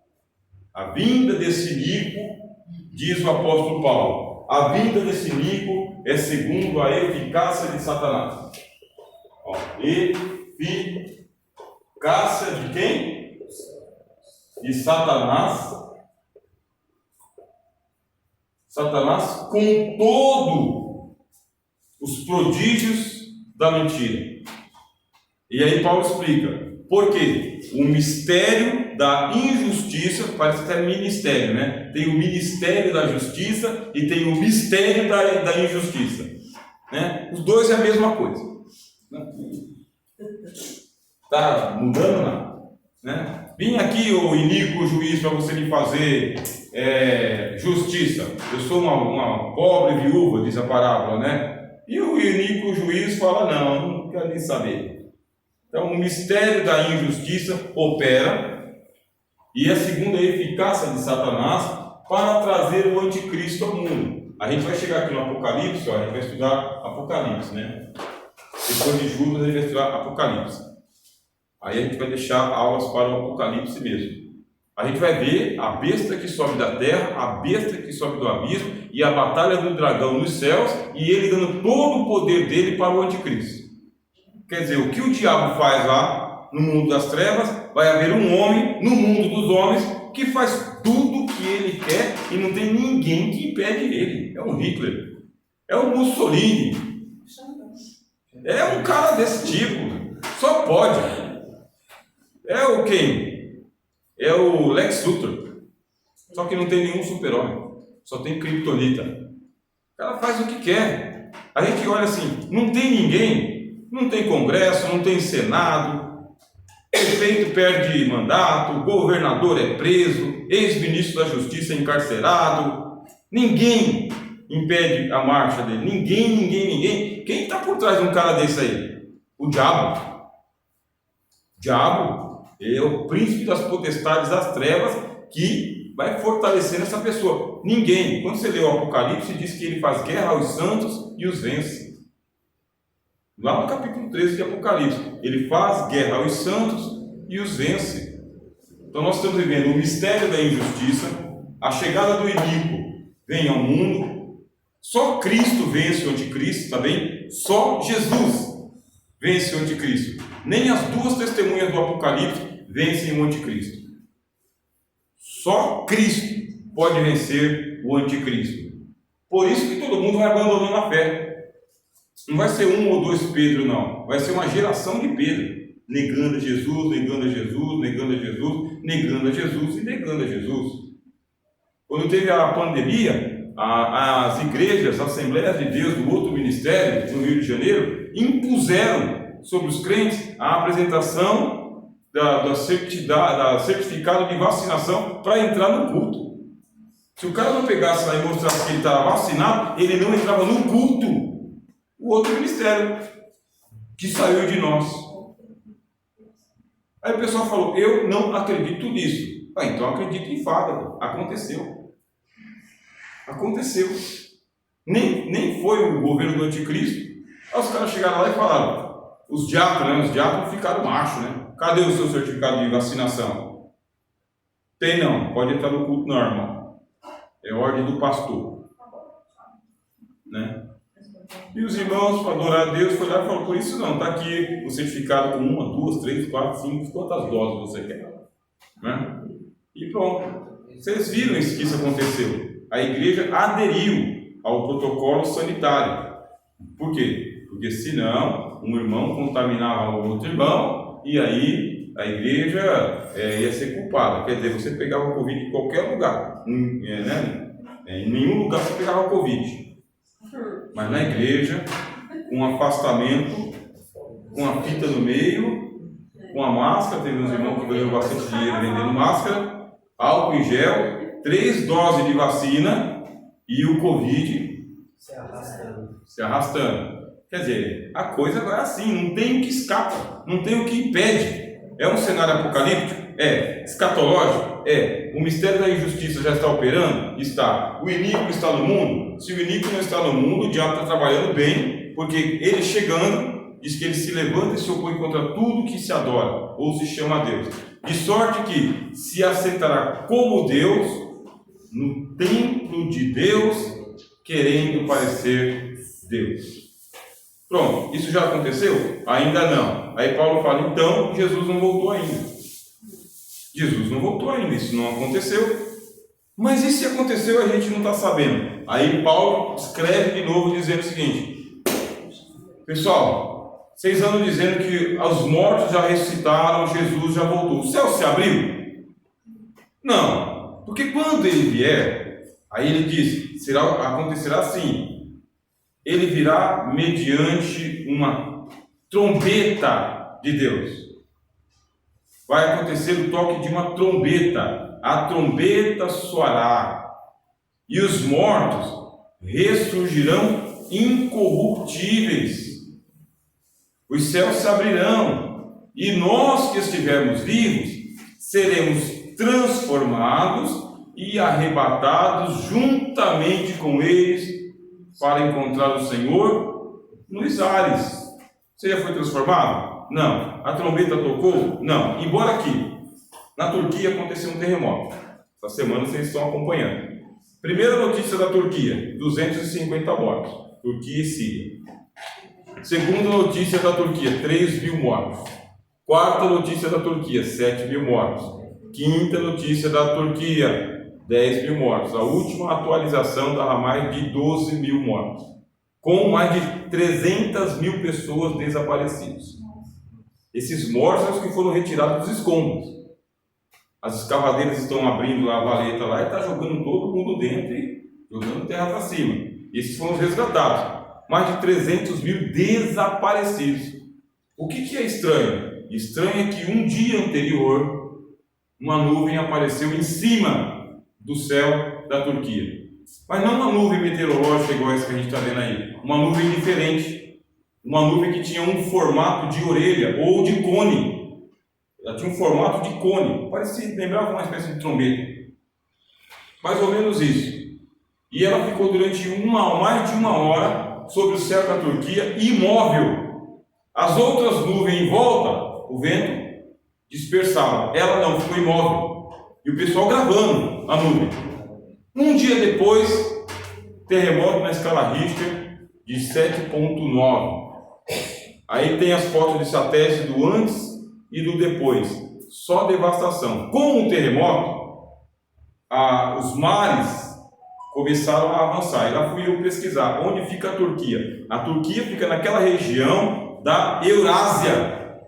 A vinda desse iníquo, diz o apóstolo Paulo, a vinda desse iníquo é segundo a eficácia de Satanás. Eficácia de quem? De Satanás. Satanás com todos os prodígios da mentira. E aí Paulo explica por quê? O mistério da injustiça, parece até ministério, né? Tem o ministério da justiça e tem o mistério da injustiça, né? Os dois é a mesma coisa. Está mudando, não? Né? Vim aqui, o iníquo juiz, para você me fazer justiça. Eu sou uma pobre viúva, diz a parábola, né? E o iníquo juiz fala, não quero nem saber. Então, o mistério da injustiça opera, e é segundo a eficácia de Satanás para trazer o anticristo ao mundo. A gente vai chegar aqui no Apocalipse, a gente vai estudar Apocalipse, né? Depois de Judas, a gente vai estudar Apocalipse. Aí a gente vai deixar aulas para o Apocalipse mesmo. A gente vai ver a besta que sobe da terra, a besta que sobe do abismo e a batalha do dragão nos céus, e ele dando todo o poder dele para o anticristo. Quer dizer, o que o diabo faz lá no mundo das trevas, vai haver um homem no mundo dos homens que faz tudo o que ele quer e não tem ninguém que impede ele. É um Hitler, é um Mussolini, é um cara desse tipo, só pode. É o quem? É o Lex Luthor, só que não tem nenhum super-homem, só tem Kryptonita. O cara faz o que quer. A gente olha assim, não tem ninguém, não tem Congresso, não tem Senado, prefeito perde mandato, governador é preso, ex-ministro da Justiça é encarcerado, ninguém impede a marcha dele, ninguém. Quem está por trás de um cara desse aí? O diabo. O diabo é o príncipe das potestades das trevas que vai fortalecendo essa pessoa. Ninguém. Quando você lê o Apocalipse, diz que ele faz guerra aos santos e os vence. Lá no capítulo 13 de Apocalipse, ele faz guerra aos santos e os vence. Então nós estamos vivendo o mistério da injustiça, a chegada do iníquo vem ao mundo. Só Cristo vence o anticristo, tá bem? Só Jesus vence o anticristo. Nem as duas testemunhas do Apocalipse vencem o anticristo. Só Cristo pode vencer o anticristo. Por isso que todo mundo vai abandonando a fé. Não vai ser um ou dois Pedro, não. Vai ser uma geração de Pedro, negando a Jesus, negando a Jesus, negando a Jesus, negando a Jesus e negando a Jesus. Quando teve a pandemia, as igrejas, as Assembleias de Deus do outro ministério, no Rio de Janeiro, impuseram sobre os crentes a apresentação da certificado de vacinação para entrar no culto. Se o cara não pegasse lá e mostrasse que ele estava vacinado, ele não entrava no culto. O outro ministério que saiu de nós. Aí o pessoal falou, eu não acredito nisso. Então acredito em fada. Aconteceu. Nem foi o governo do anticristo. Aí os caras chegaram lá e falaram, os diáconos ficaram machos, né? Cadê o seu certificado de vacinação? Tem não, pode entrar no culto não, irmão. É ordem do pastor, né? E os irmãos, para adorar a Deus, foi lá e falou, por isso não, está aqui o certificado com 1, 2, 3, 4, 5, quantas doses você quer, né? E pronto. Vocês viram isso, que isso aconteceu. A igreja aderiu ao protocolo sanitário. Por quê? Porque senão um irmão contaminava o outro irmão e aí a igreja ia ser culpada. Quer dizer, você pegava o Covid em qualquer lugar, em nenhum lugar você pegava o Covid. Mas na igreja, com afastamento, com a fita no meio, com a máscara, teve uns irmãos que ganhou bastante dinheiro vendendo máscara, álcool em gel, 3 doses de vacina e o Covid se arrastando. Quer dizer, a coisa agora é assim, não tem o que escapa, não tem o que impede. É um cenário apocalíptico? É. Escatológico? É. O mistério da injustiça já está operando? Está. O iníquo está no mundo? Se o iníquo não está no mundo, o diabo está trabalhando bem, porque ele chegando, diz que ele se levanta e se opõe contra tudo que se adora, ou se chama a Deus. De sorte que se assentará como Deus, no templo de Deus, querendo parecer Deus. Pronto, isso já aconteceu? Ainda não. Aí Paulo fala, então, Jesus não voltou ainda. Jesus não voltou ainda, isso não aconteceu. Mas e se aconteceu a gente não está sabendo? Aí Paulo escreve de novo dizendo o seguinte, pessoal, vocês andam dizendo que os mortos já ressuscitaram, Jesus já voltou. O céu se abriu? Não, porque quando ele vier, aí ele diz, acontecerá assim, ele virá mediante uma trombeta de Deus. Vai acontecer o toque de uma trombeta. A trombeta soará. E os mortos ressurgirão incorruptíveis. Os céus se abrirão. E nós que estivermos vivos, seremos transformados e arrebatados juntamente com eles para encontrar o Senhor nos ares. Você já foi transformado? Não. A trombeta tocou? Não. Embora aqui Na Turquia aconteceu um terremoto. Essa semana vocês estão acompanhando. Primeira notícia da Turquia, 250 mortos. Turquia e Síria. Segunda notícia da Turquia, 3 mil mortos. Quarta notícia da Turquia, 7 mil mortos. Quinta notícia da Turquia, 10 mil mortos. A última atualização dava mais de 12 mil mortos, com mais de 300 mil pessoas desaparecidas. Esses mortos são os que foram retirados dos escombros. As escavadeiras estão abrindo a valeta lá e está jogando todo mundo dentro e jogando terra para cima. Esses foram os resgatados. Mais de 300 mil desaparecidos. O que é estranho? Estranho é que um dia anterior, uma nuvem apareceu em cima do céu da Turquia. Mas não uma nuvem meteorológica igual essa que a gente está vendo aí. Uma nuvem diferente. Uma nuvem que tinha um formato de orelha ou de cone. Ela tinha um formato de cone. Parecia, lembrava uma espécie de trombeta. Mais ou menos isso. E ela ficou durante mais de uma hora sobre o céu da Turquia, imóvel. As outras nuvens em volta, o vento dispersava. Ela não, ficou imóvel. E o pessoal gravando a nuvem. Um dia depois, terremoto na escala Richter de 7,9. Aí tem as fotos de satélite do antes e do depois. Só devastação. Com o terremoto, os mares começaram a avançar. E lá fui eu pesquisar onde fica a Turquia. A Turquia fica naquela região da Eurásia.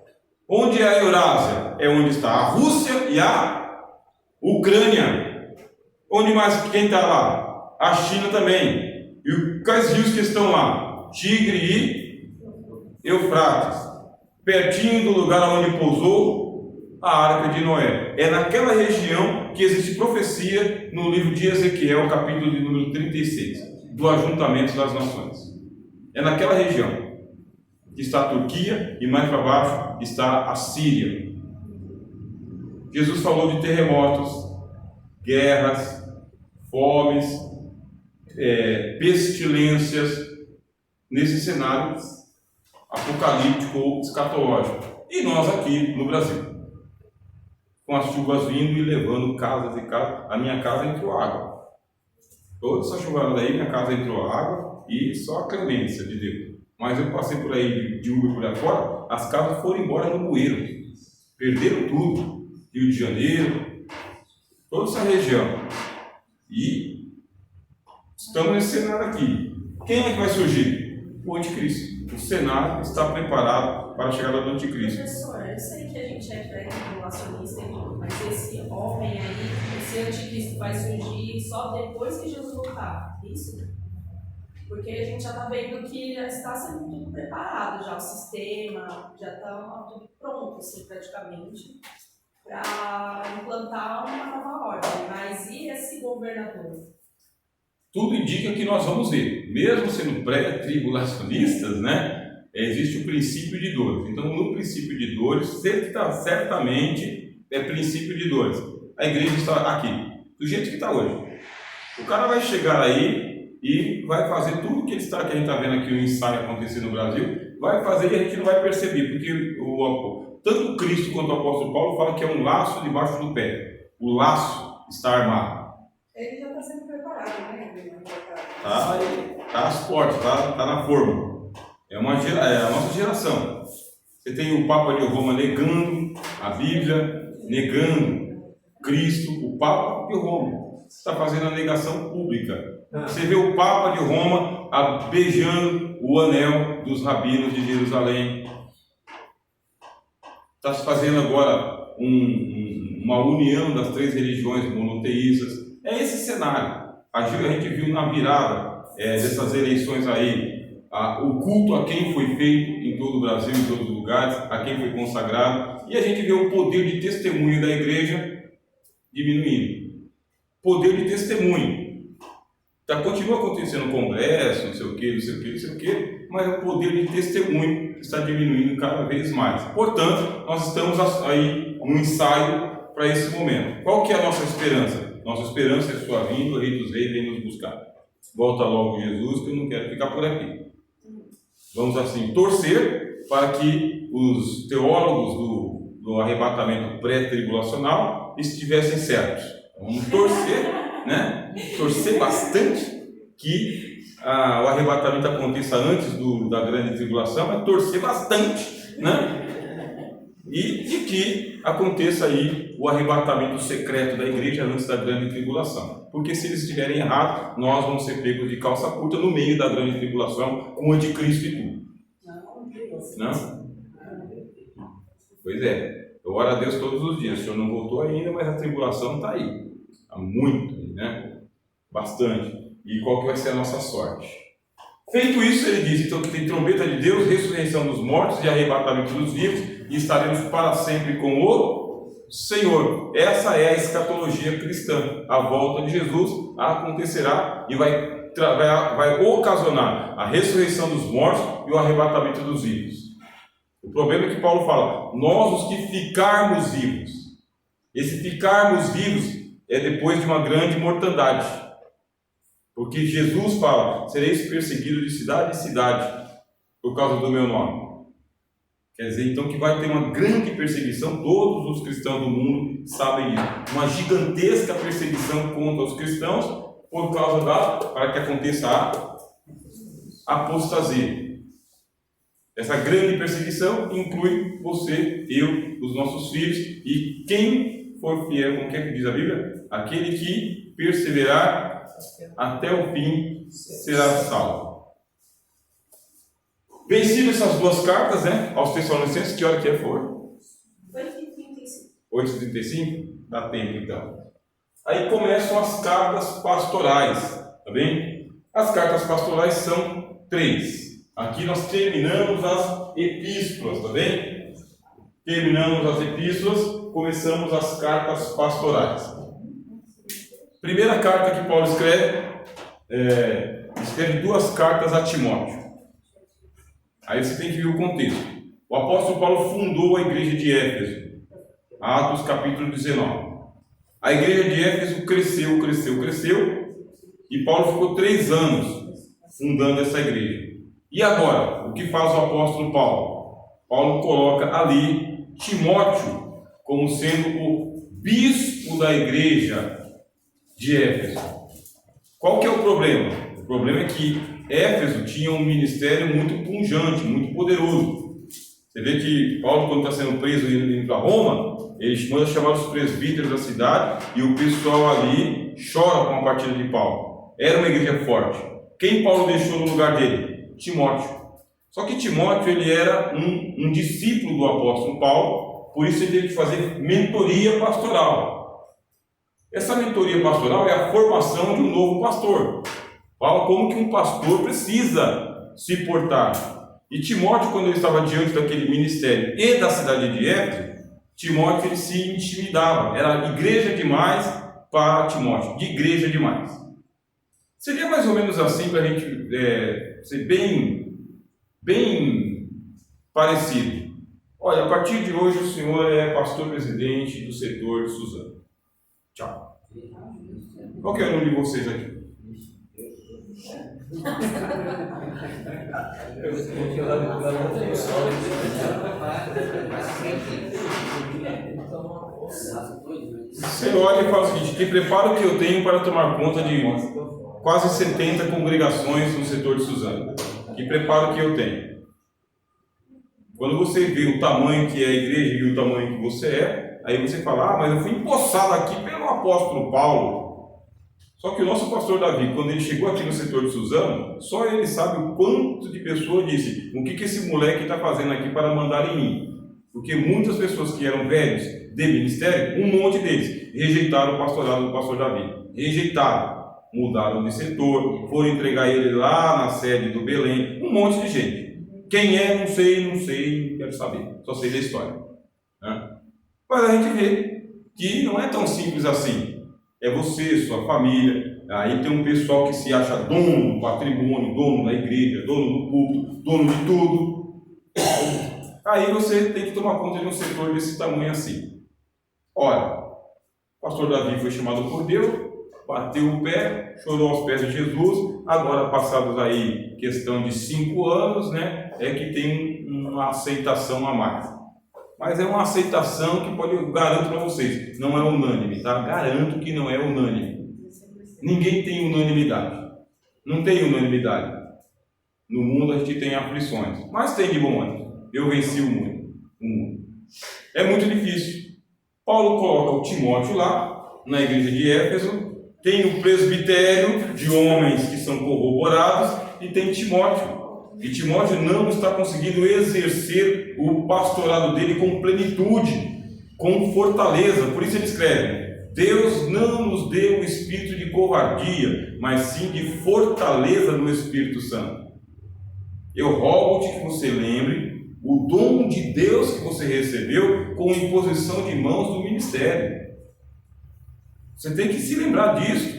Onde é a Eurásia? É onde está a Rússia e a Ucrânia. Onde mais? Quem está lá? A China também. E quais rios que estão lá? Tigre e Eufrates. Pertinho do lugar onde pousou a Arca de Noé. É naquela região que existe profecia no livro de Ezequiel, capítulo de número 36, do ajuntamento das nações. É naquela região que está a Turquia e mais para baixo está a Síria. Jesus falou de terremotos, guerras, fomes, pestilências, nesse cenário apocalíptico ou escatológico. E nós aqui no Brasil, com as chuvas vindo e levando casas e casas. A minha casa entrou água. Toda essa chuvarada aí, minha casa entrou água e só a clemência de Deus. Mas eu passei por aí de Uber por aí fora, as casas foram embora no bueiro. Perderam tudo. Rio de Janeiro, toda essa região. E estamos nesse cenário aqui. Quem é que vai surgir? O anticristo. O cenário está preparado para a chegada do anticristo. Professor, eu sei que a gente é pré-tribulacionista e tudo, mas esse homem aí, esse anticristo vai surgir só depois que Jesus voltar, isso? Porque a gente já está vendo que já está sendo tudo preparado, já o sistema, já está tudo pronto, assim, praticamente, para implantar uma nova ordem. Mas e esse governador? Tudo indica que nós vamos ver, mesmo sendo pré-tribulacionistas, né? Existe o princípio de dores. Então, no princípio de dores, certamente é princípio de dores. A igreja está aqui, do jeito que está hoje. O cara vai chegar aí e vai fazer tudo que a gente está vendo aqui, o ensaio acontecer no Brasil, vai fazer e a gente não vai perceber, porque tanto Cristo quanto o apóstolo Paulo falam que é um laço debaixo do pé. O laço está armado. Ele já está sendo preparado, né? Está às portas, está na forma. É a nossa geração. Você tem o Papa de Roma negando a Bíblia, negando Cristo, o Papa de Roma. Está fazendo a negação pública. Você vê o Papa de Roma beijando o anel dos rabinos de Jerusalém. Está se fazendo agora uma união das 3 religiões monoteístas. É esse cenário. A gente viu na virada dessas eleições aí, o culto a quem foi feito em todo o Brasil, em todos os lugares, a quem foi consagrado, e a gente vê o poder de testemunho da igreja diminuindo. Poder de testemunho. Continua acontecendo congresso, não sei o que, mas o poder de testemunho está diminuindo cada vez mais. Portanto, nós estamos aí no ensaio para esse momento. Qual que é a nossa esperança? Nossa esperança é a sua vinda, o Rei dos Reis vem nos buscar. Volta logo Jesus, que eu não quero ficar por aqui. Vamos assim torcer para que os teólogos do do arrebatamento pré-tribulacional estivessem certos. Vamos torcer, né? Torcer bastante que o arrebatamento aconteça antes da grande tribulação, mas torcer bastante, né? E de que aconteça aí o arrebatamento secreto da igreja antes da grande tribulação. Porque se eles estiverem errados, nós vamos ser pegos de calça curta no meio da grande tribulação, com o anticristo e tudo. Não? Pois é. Eu oro a Deus todos os dias. O Senhor não voltou ainda, mas a tribulação está aí. Está muito, né? Bastante. E qual que vai ser a nossa sorte? Feito isso, ele diz, então, que tem trombeta de Deus, ressurreição dos mortos e arrebatamento dos vivos, e estaremos para sempre com o Senhor. Essa é a escatologia cristã. A volta de Jesus acontecerá e vai ocasionar a ressurreição dos mortos e o arrebatamento dos vivos. O problema é que Paulo fala, nós os que ficarmos vivos. Esse ficarmos vivos é depois de uma grande mortandade. Porque Jesus fala, sereis perseguidos de cidade em cidade por causa do meu nome. Quer dizer, então, que vai ter uma grande perseguição, todos os cristãos do mundo sabem disso. Uma gigantesca perseguição contra os cristãos, por causa para que aconteça a apostasia. Essa grande perseguição inclui você, eu, os nossos filhos, e quem for fiel, como é que diz a Bíblia? Aquele que perseverar até o fim será salvo. Vencido essas duas cartas, né, aos Tessalonicenses, que hora que for? 8h35? Dá tempo então. Aí começam as cartas pastorais, tá bem? As cartas pastorais são 3. Aqui nós terminamos as epístolas, tá bem? Terminamos as epístolas, começamos as cartas pastorais. Primeira carta que Paulo escreve 2 cartas a Timóteo. Aí você tem que ver o contexto. O apóstolo Paulo fundou a igreja de Éfeso, Atos capítulo 19. A igreja de Éfeso cresceu, e Paulo ficou 3 anos fundando essa igreja. E agora, o que faz o apóstolo Paulo? Paulo coloca ali Timóteo como sendo o bispo da igreja de Éfeso. Qual que é o problema? O problema é que Éfeso tinha um ministério muito pujante, muito poderoso. Você vê que Paulo, quando está sendo preso indo para Roma, ele manda chamar os presbíteros da cidade e o pessoal ali chora com a partida de Paulo. Era uma igreja forte. Quem Paulo deixou no lugar dele? Timóteo. Só que Timóteo ele era um discípulo do apóstolo Paulo, por isso ele teve que fazer mentoria pastoral. Essa mentoria pastoral é a formação de um novo pastor. Fala como que um pastor precisa se portar. E Timóteo, quando ele estava diante daquele ministério e da cidade de Éfeso, Timóteo ele se intimidava. Era igreja demais para Timóteo, de igreja demais. Seria mais ou menos assim para a gente ser bem parecido. Olha, a partir de hoje o senhor é pastor-presidente do setor de Suzano. Tchau. Qual que é o nome de vocês aqui? Você olha e fala o seguinte: que preparo que eu tenho para tomar conta de quase 70 congregações no setor de Suzano. Que preparo que eu tenho. Quando você vê o tamanho que é a igreja e o tamanho que você é, aí você fala, mas eu fui empossado aqui pelo apóstolo Paulo. Só que o nosso pastor Davi, quando ele chegou aqui no setor de Suzano, só ele sabe o quanto de pessoas disse, o que esse moleque está fazendo aqui para mandar em mim. Porque muitas pessoas que eram velhos de ministério, um monte deles, rejeitaram o pastorado do pastor Davi. Rejeitaram. Mudaram de setor, foram entregar ele lá na sede do Belém, um monte de gente. Quem é, não sei, não quero saber, só sei da história. Né? Mas a gente vê que não é tão simples assim. É você, sua família, aí tem um pessoal que se acha dono do patrimônio, dono da igreja, dono do púlpito, dono de tudo. Aí você tem que tomar conta de um setor desse tamanho assim. Ora, o pastor Davi foi chamado por Deus, bateu o pé, chorou aos pés de Jesus. Agora, passados aí questão de 5 anos, né, é que tem uma aceitação a mais. mas é uma aceitação que eu garanto para vocês, não é unânime, tá? Garanto que não é unânime. Ninguém tem unanimidade. Não tem unanimidade. No mundo a gente tem aflições, mas tem de bom ânimo. Eu venci o mundo. É muito difícil. Paulo coloca o Timóteo lá, na igreja de Éfeso, tem o presbitério de homens que são corroborados, e tem Timóteo. E Timóteo não está conseguindo exercer o pastorado dele com plenitude, com fortaleza. Por isso ele escreve: Deus não nos deu o espírito de covardia, mas sim de fortaleza no Espírito Santo. Eu rogo-te que você lembre o dom de Deus que você recebeu com imposição de mãos do ministério. Você tem que se lembrar disso,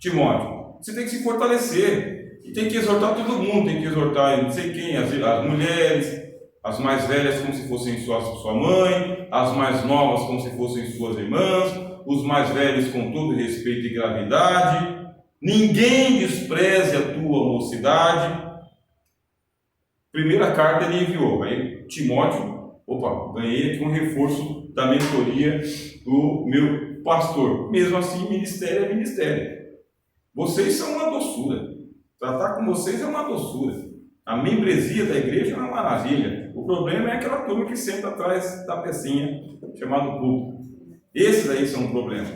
Timóteo. Você tem que se fortalecer. E tem que exortar todo mundo. Tem que exortar não sei quem, as mulheres, as mais velhas como se fossem sua mãe, as mais novas como se fossem suas irmãs, os mais velhos com todo respeito e gravidade. Ninguém despreze a tua mocidade. Primeira carta ele enviou. Aí Timóteo, ganhei aqui um reforço da mentoria do meu pastor. Mesmo assim, ministério é ministério. Vocês são uma doçura. Tratar com vocês é uma doçura. A membresia da igreja é uma maravilha. O problema é aquela turma que senta atrás da pecinha, chamado culto. Esses aí são um problema.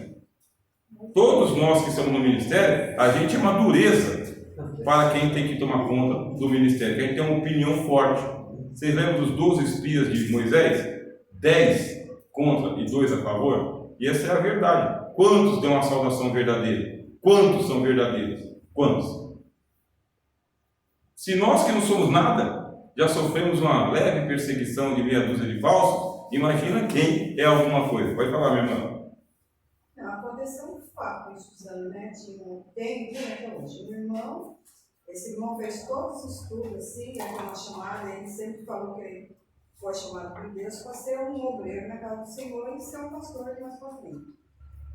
Todos nós que estamos no ministério, a gente é uma dureza para quem tem que tomar conta do ministério. A gente tem uma opinião forte. Vocês lembram dos 12 espias de Moisés? 10 contra e 2 a favor? E essa é a verdade. Quantos dão uma saudação verdadeira? Quantos são verdadeiros? Quantos? Se nós que não somos nada, já sofremos uma leve perseguição de meia dúzia de falsos, imagina quem é alguma coisa. Pode falar, minha irmã. Não, aconteceu um fato, Suzano, né? Tem até hoje. Um irmão, esse irmão fez todos os estudos, assim, ele foi uma chamada, ele sempre falou que ele foi chamado por Deus para ser um obreiro na casa do Senhor e ser um pastor de mais para frente.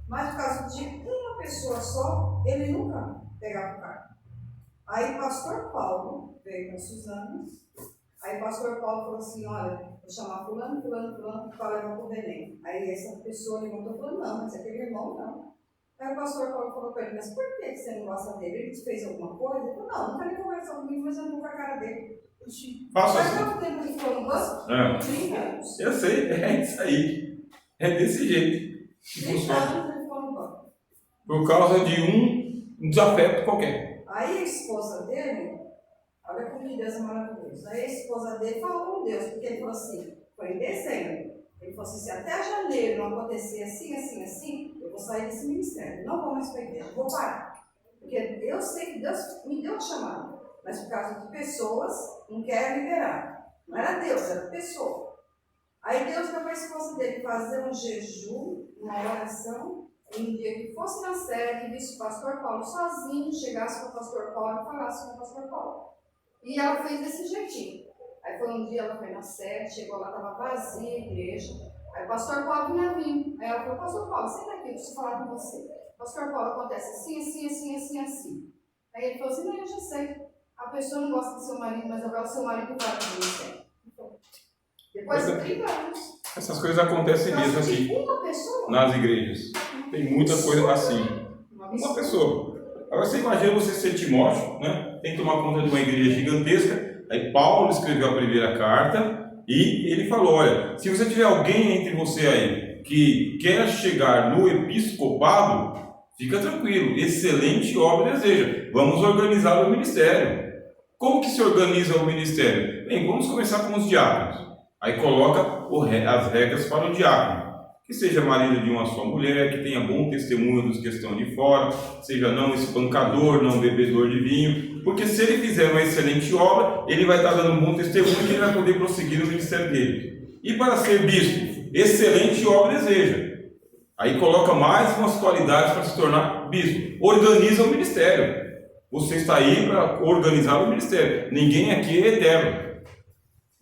Mas por causa de uma pessoa só, ele nunca pegava o cargo. Aí pastor Paulo veio para Suzano, aí pastor Paulo falou assim: olha, vou chamar fulano para levar para o Belém. Aí essa pessoa levantou e falou: não, mas aquele irmão não. Aí o pastor Paulo falou para ele: mas por que você não gosta dele? Ele te fez alguma coisa? Ele falou: não, nunca nem conversou comigo, mas eu não vou com a cara dele. Faça Mas assim. quanto tempo ele ficou no banco? 30 anos. Eu sei, é isso aí. É desse jeito. 30 anos ele ficou no banco. Por causa de um desafeto qualquer. Aí a esposa dele, olha como que Deus é maravilhoso. Aí a esposa dele falou com Deus, porque ele falou assim, foi em dezembro. Ele falou assim: se até janeiro não acontecer assim, eu vou sair desse ministério. Não vou mais perder, vou parar. Porque eu sei que Deus me deu a chamada, mas por causa de pessoas, não quer liberar. Não era Deus, era pessoa. Aí Deus deu para a esposa dele fazer um jejum, uma oração. Um dia que fosse na sede, visse o pastor Paulo sozinho, chegasse com o pastor Paulo e falasse com o pastor Paulo. E ela fez desse jeitinho. Aí foi um dia, ela foi na sede, chegou lá, estava vazia a igreja. Aí o pastor Paulo vinha vir. Aí ela falou: pastor Paulo, senta aqui, eu preciso falar com você. Pastor Paulo, acontece assim. Aí ele falou assim: não, eu já sei. A pessoa não gosta do seu marido, mas agora o seu marido vai para o ministério. Depois de 30 anos. Essas coisas acontecem mesmo aqui, Uma pessoa? nas igrejas. Tem muita coisa assim. Uma pessoa. Agora você imagina você ser Timóteo, né? Tem que tomar conta de uma igreja gigantesca. Aí Paulo escreveu a primeira carta e ele falou: olha, se você tiver alguém entre você aí que quer chegar no episcopado, fica tranquilo, excelente obra deseja. Vamos organizar o ministério. Como que se organiza o ministério? Bem, vamos começar com os diáconos. Aí coloca as regras para o diácono. Que seja marido de uma só mulher, que tenha bom testemunho dos que estão de fora, seja não espancador, não bebedor de vinho, porque se ele fizer uma excelente obra, ele vai estar dando um bom testemunho e ele vai poder prosseguir no ministério dele. E para ser bispo, excelente obra deseja. Aí coloca mais umas qualidades para se tornar bispo. Organiza o ministério. Você está aí para organizar o ministério. Ninguém aqui é eterno.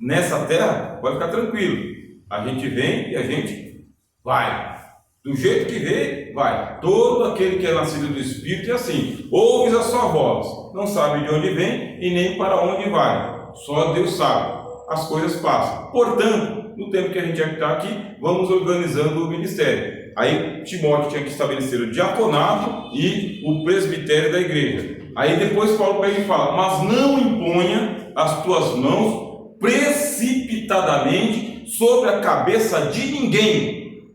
Nessa terra, vai ficar tranquilo. A gente vem e a gente vai. Do jeito que veio, vai. Todo aquele que é nascido do Espírito é assim. Ouves a sua voz. Não sabe de onde vem e nem para onde vai. Só Deus sabe. As coisas passam. Portanto, no tempo que a gente está aqui, vamos organizando o ministério. Aí Timóteo tinha que estabelecer o diaconato e o presbitério da igreja. Aí depois Paulo pega e fala: mas não imponha as tuas mãos precipitadamente sobre a cabeça de ninguém.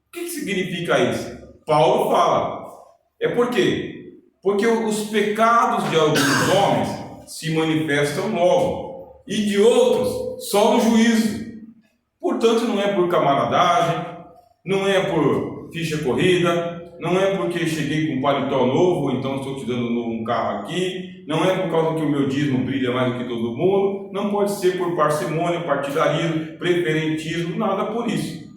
O que significa isso? Paulo fala, é por quê? Porque os pecados de alguns homens se manifestam logo, e de outros só no juízo. Portanto, não é por camaradagem, não é por ficha corrida, não é porque cheguei com um paletó novo, então estou te dando um carro aqui, não é por causa que o meu dízimo brilha mais do que todo mundo, não pode ser por parcimônia, partidarismo, preferentismo, nada por isso.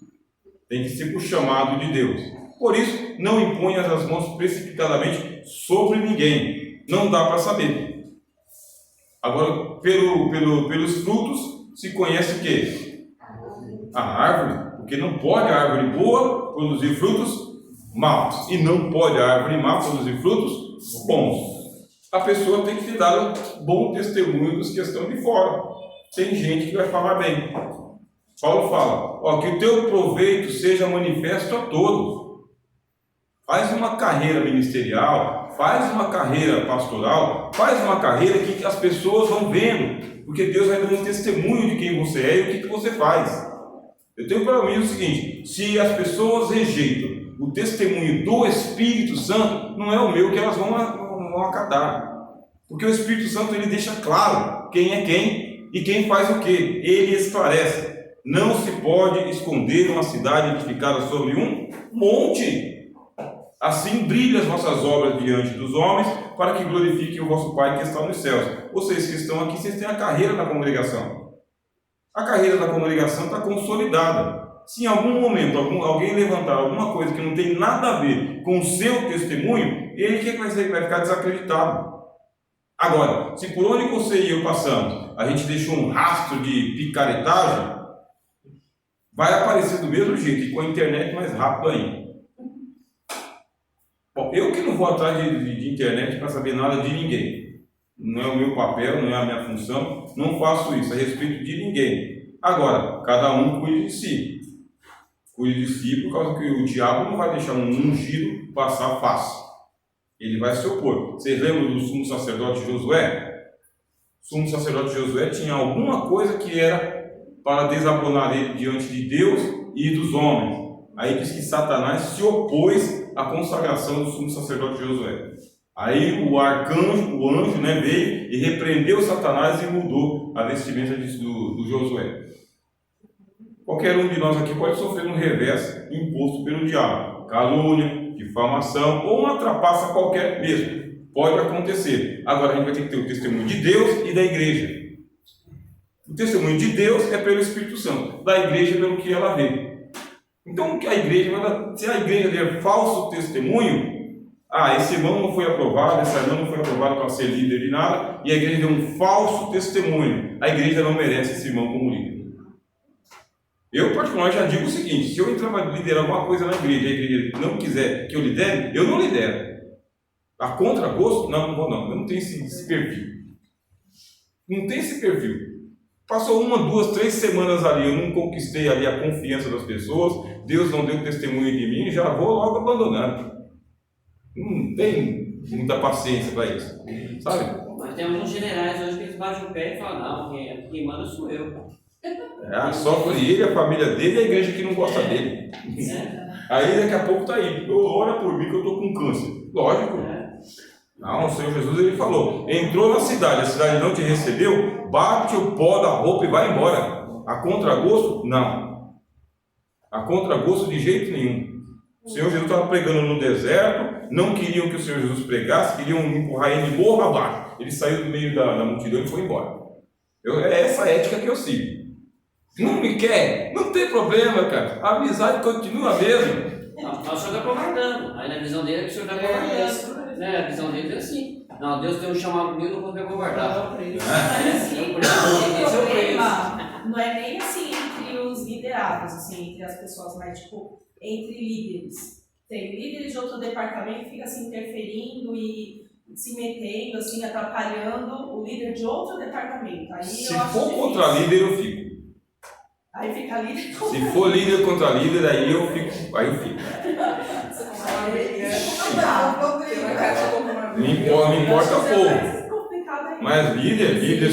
Tem que ser por chamado de Deus. Por isso, não imponha as mãos precipitadamente sobre ninguém. Não dá para saber. Agora, pelos frutos, se conhece o quê? A árvore. Porque não pode a árvore boa produzir frutos maus. E não pode a árvore má produzir frutos bons. A pessoa tem que te dar um bom testemunho dos que estão de fora. Tem gente que vai falar bem. Paulo fala, que o teu proveito seja manifesto a todos. Faz uma carreira ministerial, faz uma carreira pastoral, faz uma carreira que as pessoas vão vendo, porque Deus vai dando um testemunho de quem você é e o que você faz. Eu tenho para mim o seguinte: se as pessoas rejeitam o testemunho do Espírito Santo, não é o meu que elas vão acatar, porque o Espírito Santo ele deixa claro quem é quem e quem faz o que, ele esclarece. Não se pode esconder uma cidade edificada sobre um monte. Assim brilhem as vossas obras diante dos homens, para que glorifiquem o vosso Pai que está nos céus. Vocês que estão aqui, vocês têm a carreira da congregação. A carreira da congregação está consolidada. Se em algum momento alguém levantar alguma coisa que não tem nada a ver com o seu testemunho, ele que vai ficar desacreditado. Agora, se por onde você e eu passamos, a gente deixou um rastro de picaretagem, vai aparecer do mesmo jeito, e com a internet mais rápido ainda. Bom, eu que não vou atrás de internet para saber nada de ninguém. Não é o meu papel, não é a minha função, não faço isso a respeito de ninguém. Agora, cada um cuide de si. Cuide de si por causa que o diabo não vai deixar um ungido passar fácil. Ele vai se opor. Vocês lembram do sumo sacerdote Josué? O sumo sacerdote Josué tinha alguma coisa que era para desabonar ele diante de Deus e dos homens. Aí diz que Satanás se opôs à consagração do sumo sacerdote Josué. Aí o arcanjo, o anjo, veio e repreendeu Satanás e mudou a vestimenta do Josué. Qualquer um de nós aqui pode sofrer um revés imposto pelo diabo. Calúnia, difamação ou uma trapaça qualquer mesmo. Pode acontecer. Agora a gente vai ter que ter o testemunho de Deus e da igreja. O testemunho de Deus é pelo Espírito Santo, da igreja pelo que ela vê. Então, se a igreja der falso testemunho, esse irmão não foi aprovado, essa irmã não foi aprovada para ser líder de nada, e a igreja deu um falso testemunho, a igreja não merece esse irmão como líder. Eu, particularmente, já digo o seguinte: se eu entrar para liderar alguma coisa na igreja e a igreja não quiser que eu lidere, eu não lidero. A contragosto? Não vou não. Eu não tenho esse perfil. Não tem esse perfil. Passou 1, 2, 3 semanas ali, eu não conquistei ali a confiança das pessoas, Deus não deu testemunho de mim, já vou logo abandonando. Não tem muita paciência para isso, sabe? Mas tem alguns generais hoje que eles batem o pé e falam: não, quem manda sou eu. Sofre ele, a família dele e a igreja que não gosta dele. Aí daqui a pouco tá aí: ora por mim que eu estou com câncer. Lógico. Não, o Senhor Jesus ele falou: entrou na cidade, a cidade não te recebeu, bate o pó da roupa e vai embora. A contragosto? Não. A contragosto de jeito nenhum. O Senhor Jesus estava pregando no deserto, não queriam que o Senhor Jesus pregasse, queriam empurrar ele de morro abaixo. Ele saiu do meio da multidão e foi embora. É essa ética que eu sigo. Não me quer? Não tem problema, cara. A amizade continua a mesma. Não, o senhor está concordando. Aí na visão dele é que o senhor está concordando. A visão dele é assim. Não, Deus tem um chamado comigo, não vou me acovardar. O problema não é nem assim entre os liderados, assim, entre as pessoas, mas entre líderes. Tem líderes de outro departamento que fica assim interferindo e se metendo, assim, atrapalhando o líder de outro departamento. Aí se for contra líder, eu fico. Aí fica líder. Se for líder contra líder, aí eu fico. Aí eu fico. Me importa pouco. Mas líder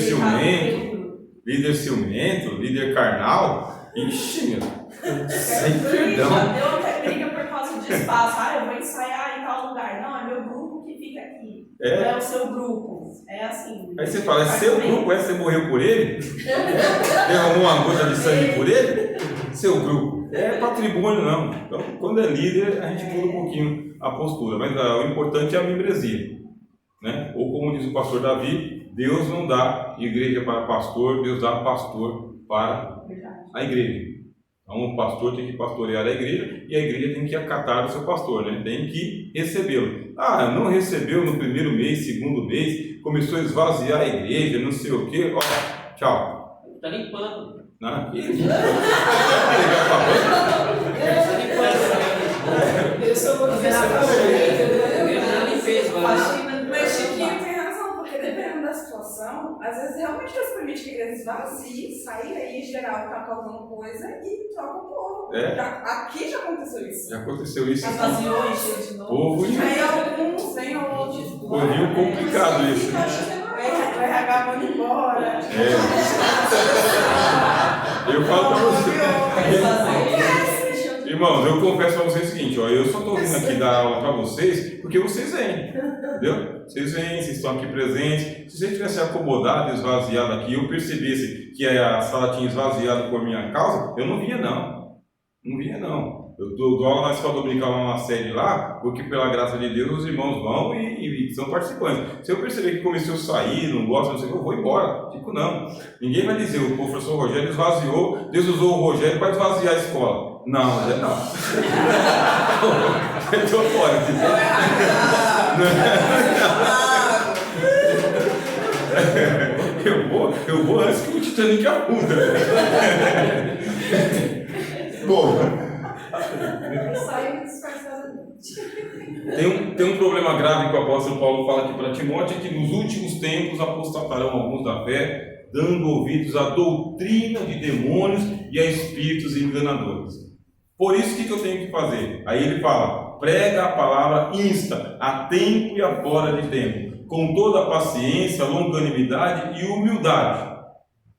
ciumento, líder carnal, ixi, meu. Sem perdão. Deu até briga por causa de espaço. Eu vou ensaiar em tal lugar. Não, é meu grupo que fica aqui. Não é o seu grupo. É assim. Aí você fala, é seu grupo, você morreu por ele? Derramou uma gota de sangue por ele? Seu grupo. É patrimônio, não. Então, quando é líder, a gente muda um pouquinho a postura. Mas o importante é a membresia. Né? Ou como diz o pastor Davi, Deus não dá igreja para pastor, Deus dá pastor para a igreja. Então o pastor tem que pastorear a igreja e a igreja tem que acatar o seu pastor, né? Tem que recebê-lo. Não recebeu no primeiro mês, segundo mês, começou a esvaziar a igreja, não sei o quê, tchau. Está limpando. Não, Eu sou Mas Chiquinho tem razão, porque dependendo da situação, às vezes realmente Deus permite que a igreja esvazie, sair aí geral que tá causando coisa e troca o povo. Aqui já aconteceu isso. Já aconteceu isso. Esvaziou, encheu de novo. Povo de Aí alguns vêm outros. povinho complicado isso. O RH manda embora. Eu falo para vocês. Irmãos, eu confesso para vocês o seguinte, eu só estou vindo aqui dar aula para vocês porque vocês vêm, entendeu? Vocês vêm, vocês estão aqui presentes. Se vocês tivessem acomodado, esvaziado aqui, eu percebesse que a sala tinha esvaziado por minha causa, eu não vinha não. Não vinha não. Eu dou aula na escola dominical, uma sede lá, porque pela graça de Deus os irmãos vão e são participantes. Se eu perceber que começou a sair, não gosta, não sei o que, eu vou embora. Fico não. Ninguém vai dizer, o professor Rogério esvaziou, Deus usou o Rogério para esvaziar a escola. Não. Eu estou fora. Eu vou antes que o Titanic afunda. Bom. Tem um problema grave que o apóstolo Paulo fala aqui para Timóteo, é que nos últimos tempos apostatarão alguns da fé, dando ouvidos à doutrina de demônios e a espíritos enganadores. Por isso, o que eu tenho que fazer? Aí ele fala, prega a palavra, insta, a tempo e a fora de tempo, com toda a paciência, longanimidade e humildade.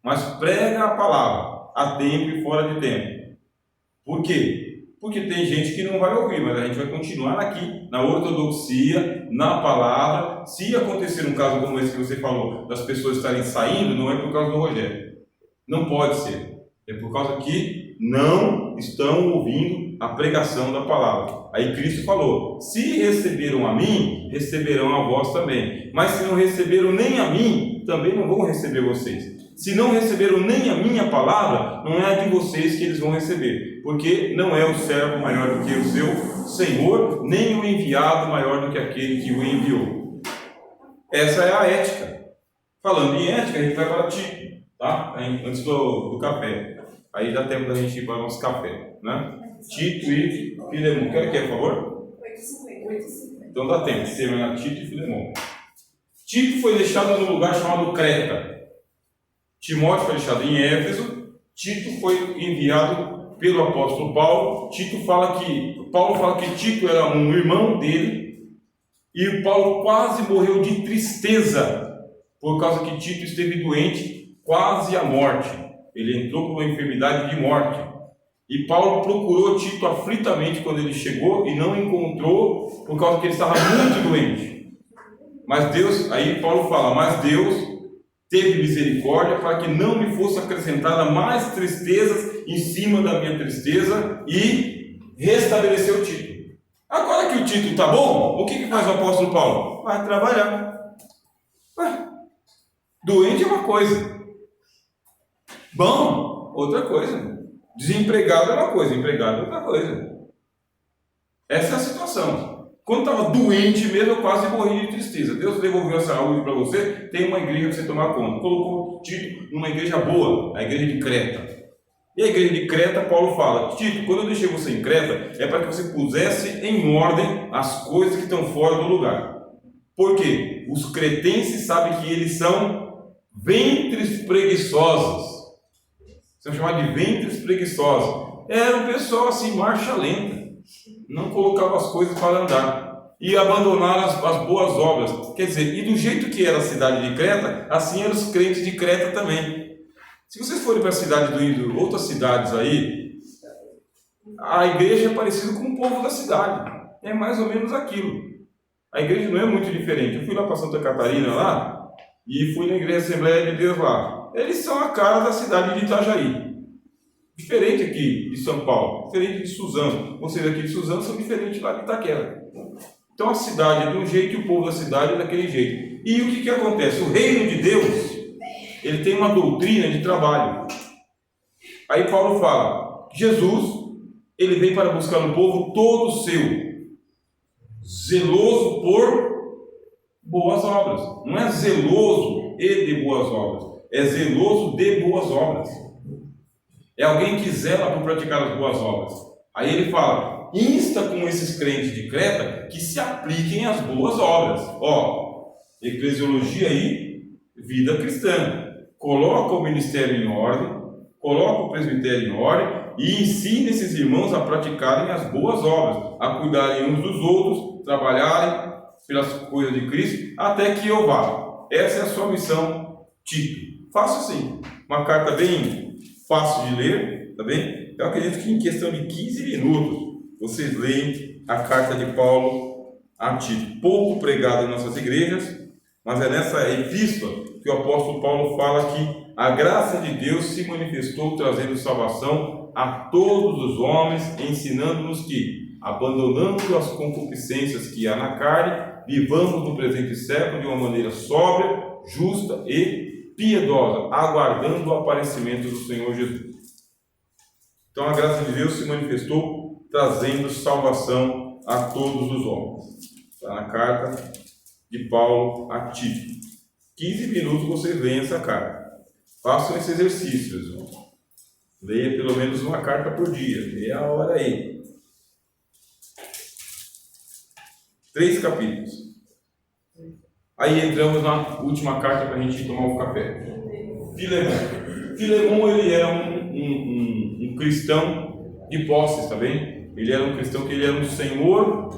Mas prega a palavra, a tempo e fora de tempo. Por quê? Porque tem gente que não vai ouvir, mas a gente vai continuar aqui, na ortodoxia, na palavra. Se acontecer um caso como esse que você falou, das pessoas estarem saindo, não é por causa do Rogério. Não pode ser. É por causa que não estão ouvindo a pregação da palavra. Aí Cristo falou, se receberam a mim, receberão a vós também. Mas se não receberam nem a mim, também não vão receber vocês. Se não receberam nem a minha palavra, não é a de vocês que eles vão receber, porque não é o servo maior do que o seu Senhor, nem o enviado maior do que aquele que o enviou. Essa é a ética. Falando em ética, a gente vai para Tito, tá? Antes do café. Aí dá tempo da gente ir para o nosso café, né? Tito e Filemão. Quer por favor? 8h50. Então dá tempo de terminar Tito e Filemão. Tito foi deixado num lugar chamado Creta. Timóteo foi deixado em Éfeso, Tito foi enviado pelo apóstolo Paulo. Paulo fala que Tito era um irmão dele, e Paulo quase morreu de tristeza, por causa que Tito esteve doente, quase à morte. Ele entrou por uma enfermidade de morte. E Paulo procurou Tito aflitamente quando ele chegou, e não encontrou, por causa que ele estava muito doente. Mas Deus, aí Paulo fala, mas Deus teve misericórdia para que não me fosse acrescentada mais tristezas em cima da minha tristeza, e restabeleceu Tito. Agora que o Tito está bom, o que faz o apóstolo Paulo? Vai trabalhar. Doente é uma coisa, bom, outra coisa. Desempregado é uma coisa, empregado é outra coisa. Essa é a situação. Quando estava doente mesmo, eu quase morri de tristeza. Deus devolveu a saúde para você, tem uma igreja para você tomar conta. Colocou Tito numa igreja boa, a igreja de Creta. E a igreja de Creta, Paulo fala, Tito, quando eu deixei você em Creta, é para que você pusesse em ordem as coisas que estão fora do lugar. Por quê? Os cretenses sabem que eles são ventres preguiçosos. São chamados de ventres preguiçosos. Era um pessoal assim, marcha lenta. Não colocava as coisas para andar. E abandonaram as boas obras. Quer dizer, e do jeito que era a cidade de Creta, assim eram os crentes de Creta também. Se vocês forem para a cidade do Índio, outras cidades aí, a igreja é parecida com o povo da cidade. É mais ou menos aquilo. A igreja não é muito diferente. Eu fui lá para Santa Catarina lá, e fui na igreja Assembleia de Deus lá. Eles são a cara da cidade de Itajaí. Diferente aqui de São Paulo, diferente de Suzano. Vocês aqui de Suzano são diferentes lá de Itaquera. Então a cidade é de um jeito e o povo da cidade é daquele jeito. E o que acontece? O reino de Deus, ele tem uma doutrina de trabalho. Aí Paulo fala, Jesus, ele veio para buscar um povo todo seu, zeloso por boas obras. Não é zeloso e de boas obras, é zeloso de boas obras. É alguém que zela por praticar as boas obras. Aí ele fala, insta com esses crentes de Creta que se apliquem às boas obras. Ó, eclesiologia aí, vida cristã. Coloca o ministério em ordem, coloca o presbitério em ordem e ensina esses irmãos a praticarem as boas obras, a cuidarem uns dos outros, trabalharem pelas coisas de Cristo, até que eu vá. Essa é a sua missão, Tito. Faça assim, uma carta bem fácil de ler, tá bem? Eu acredito que em questão de 15 minutos vocês leem a carta de Paulo a Tito. Pouco pregada em nossas igrejas, mas é nessa epístola que o apóstolo Paulo fala que a graça de Deus se manifestou trazendo salvação a todos os homens, ensinando-nos que, abandonando as concupiscências que há na carne, vivamos no presente século de uma maneira sóbria, justa e piedosa, aguardando o aparecimento do Senhor Jesus. Então a graça de Deus se manifestou trazendo salvação a todos os homens. Está na carta de Paulo a Tito. 15 minutos vocês leem essa carta. Façam esse exercício, irmãos. Leia pelo menos uma carta por dia. Meia hora aí. 3 capítulos. Aí entramos na última carta para a gente tomar o café. Filemão. Filemão, ele era um cristão de posses, tá bem? Ele era um cristão que ele era um senhor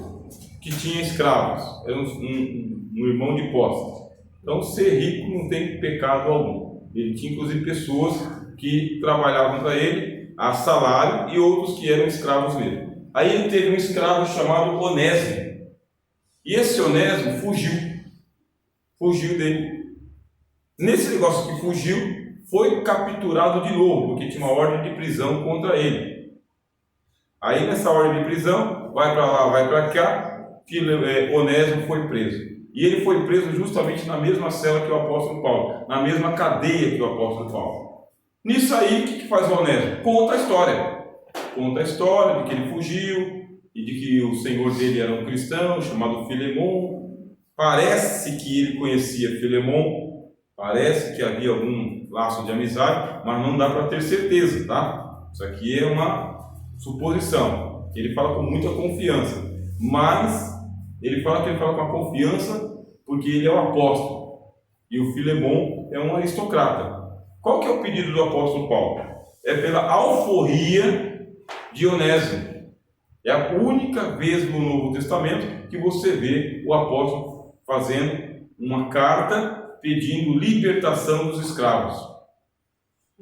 que tinha escravos. Era um irmão de posses. Então, ser rico não tem pecado algum. Ele tinha, inclusive, pessoas que trabalhavam para ele a salário e outros que eram escravos mesmo. Aí ele teve um escravo chamado Onésimo. E esse Onésimo fugiu dele. Nesse negócio que fugiu, foi capturado de novo, porque tinha uma ordem de prisão contra ele. Aí nessa ordem de prisão, vai para lá, vai para cá, Onésimo foi preso. E ele foi preso justamente na mesma cela que o apóstolo Paulo, na mesma cadeia que o apóstolo Paulo. Nisso aí, o que faz o Onésimo? Conta a história. Conta a história de que ele fugiu e de que o senhor dele era um cristão chamado Filemão. Parece que ele conhecia Filemão, parece que havia algum laço de amizade, mas não dá para ter certeza, tá? Isso aqui é uma suposição. Ele fala com muita confiança, mas ele fala que ele fala com a confiança porque ele é o apóstolo e o Filemão é um aristocrata. Qual que é o pedido do apóstolo Paulo? É pela alforria de Onésimo. É a única vez no Novo Testamento que você vê o apóstolo fazendo uma carta pedindo libertação dos escravos.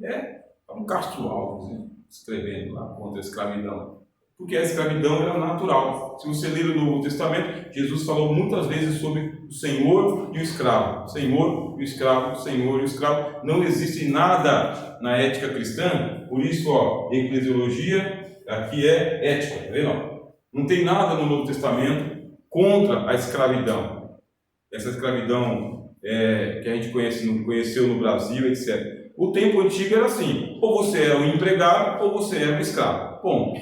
É um Castro Alves, né? Escrevendo lá contra a escravidão. Porque a escravidão era natural. Se você ler o Novo Testamento, Jesus falou muitas vezes sobre o Senhor e o escravo. Senhor e o escravo, Senhor e o escravo. Não existe nada na ética cristã. Por isso, eclesiologia, aqui é ética. Tá vendo? Não tem nada no Novo Testamento contra a escravidão. Essa escravidão que a gente conheceu no Brasil, etc. O tempo antigo era assim. Ou você era um empregado, ou você era um escravo. Ponto.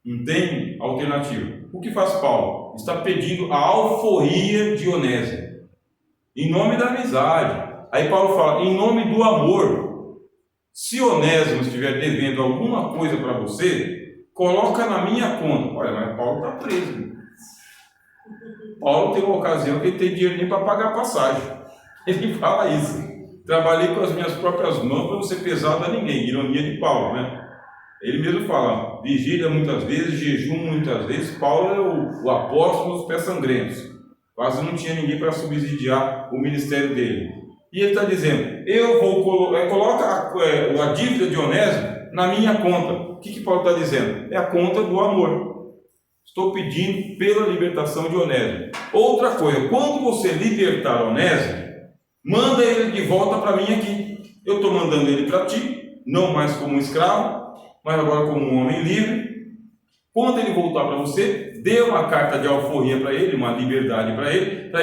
Não tem alternativa. O que faz Paulo? Está pedindo a alforria de Onésimo. Em nome da amizade. Aí Paulo fala, em nome do amor. Se Onésimo estiver devendo alguma coisa para você, coloca na minha conta. Olha, mas Paulo está preso. Paulo tem uma ocasião que ele tem dinheiro nem para pagar a passagem. Ele fala isso. trabalhei com as minhas próprias mãos para não ser pesado a ninguém. Ironia de Paulo, né? Ele mesmo fala, vigília muitas vezes, jejum muitas vezes. Paulo é o apóstolo dos pés sangrentos. Quase não tinha ninguém para subsidiar o ministério dele. E ele está dizendo, eu vou coloca a dívida de Onésimo na minha conta. O que Paulo está dizendo? É a conta do amor. Estou pedindo pela libertação de Onésimo. Outra coisa, quando você libertar Onésimo, manda ele de volta para mim aqui. Eu estou mandando ele para ti, não mais como um escravo, mas agora como um homem livre. Quando ele voltar para você, dê uma carta de alforria para ele, uma liberdade para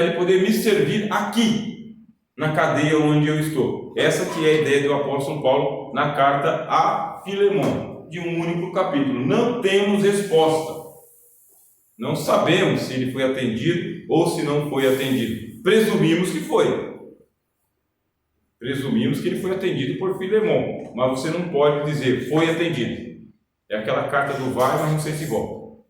ele poder me servir aqui, na cadeia onde eu estou. Essa que é a ideia do apóstolo Paulo na carta a Filemão, de um único capítulo. Não temos resposta. Não sabemos se ele foi atendido ou se não foi atendido. Presumimos que foi. Presumimos que ele foi atendido por Filemão, mas você não pode dizer foi atendido. É aquela carta do vai, mas não sei se volta.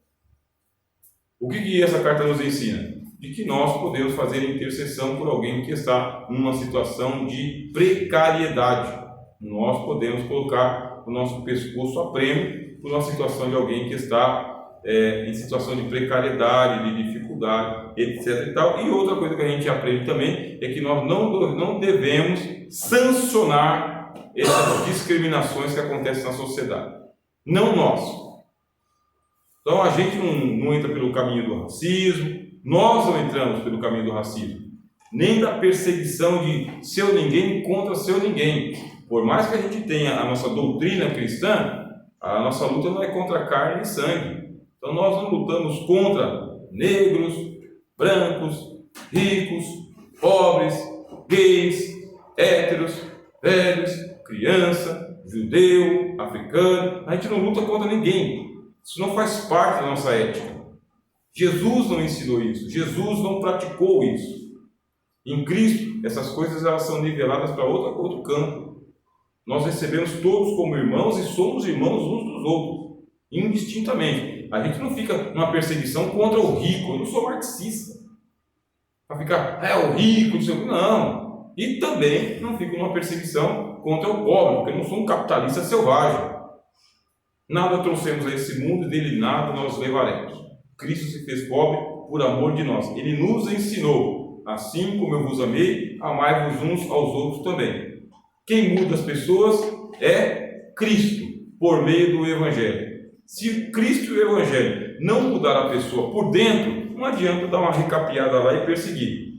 O que essa carta nos ensina? De que nós podemos fazer intercessão por alguém que está numa situação de precariedade. Nós podemos colocar o nosso pescoço a prêmio por uma situação de alguém que está em situação de precariedade, de dificuldade, etc. E tal. E outra coisa que a gente aprende também é que nós não devemos sancionar essas discriminações que acontecem na sociedade. Não nós. Então a gente não entra pelo caminho do racismo, nós não entramos pelo caminho do racismo, nem da perseguição de seu ninguém contra seu ninguém. Por mais que a gente tenha a nossa doutrina cristã, a nossa luta não é contra carne e sangue. Então nós não lutamos contra negros, brancos, ricos, pobres, gays, héteros, velhos, criança, judeu, africano. A gente não luta contra ninguém. Isso não faz parte da nossa ética. Jesus não ensinou isso. Jesus não praticou isso. Em Cristo, essas coisas elas são niveladas para outro campo. Nós recebemos todos como irmãos e somos irmãos uns dos outros, indistintamente. A gente não fica numa perseguição contra o rico. Eu não sou marxista. Para ficar, o rico, não sei o que. Não. E também não fico numa perseguição contra o pobre, porque eu não sou um capitalista selvagem. Nada trouxemos a esse mundo e dele nada nós levaremos. Cristo se fez pobre por amor de nós. Ele nos ensinou, assim como eu vos amei, amai-vos uns aos outros também. Quem muda as pessoas é Cristo, por meio do Evangelho. Se Cristo e o Evangelho não mudar a pessoa por dentro, não adianta dar uma recapeada lá e perseguir.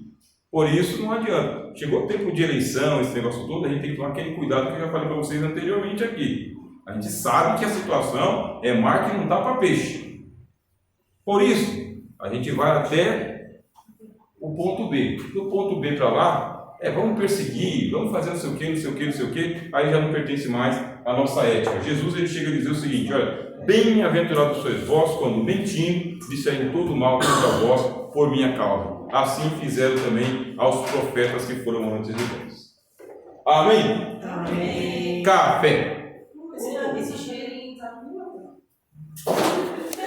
Por isso não adianta. Chegou o tempo de eleição, esse negócio todo, a gente tem que tomar aquele cuidado que eu já falei para vocês anteriormente aqui. A gente sabe que a situação é mar que não dá para peixe. Por isso, a gente vai até o ponto B. Do ponto B para lá, vamos perseguir, vamos fazer não sei o que, não sei o que, não sei o que, aí já não pertence mais à nossa ética. Jesus ele chega a dizer o seguinte, olha, bem-aventurados sois vós, quando mentindo, disserem todo mal contra vós por minha causa. Assim fizeram também aos profetas que foram antes de vós. Amém? Amém. Café.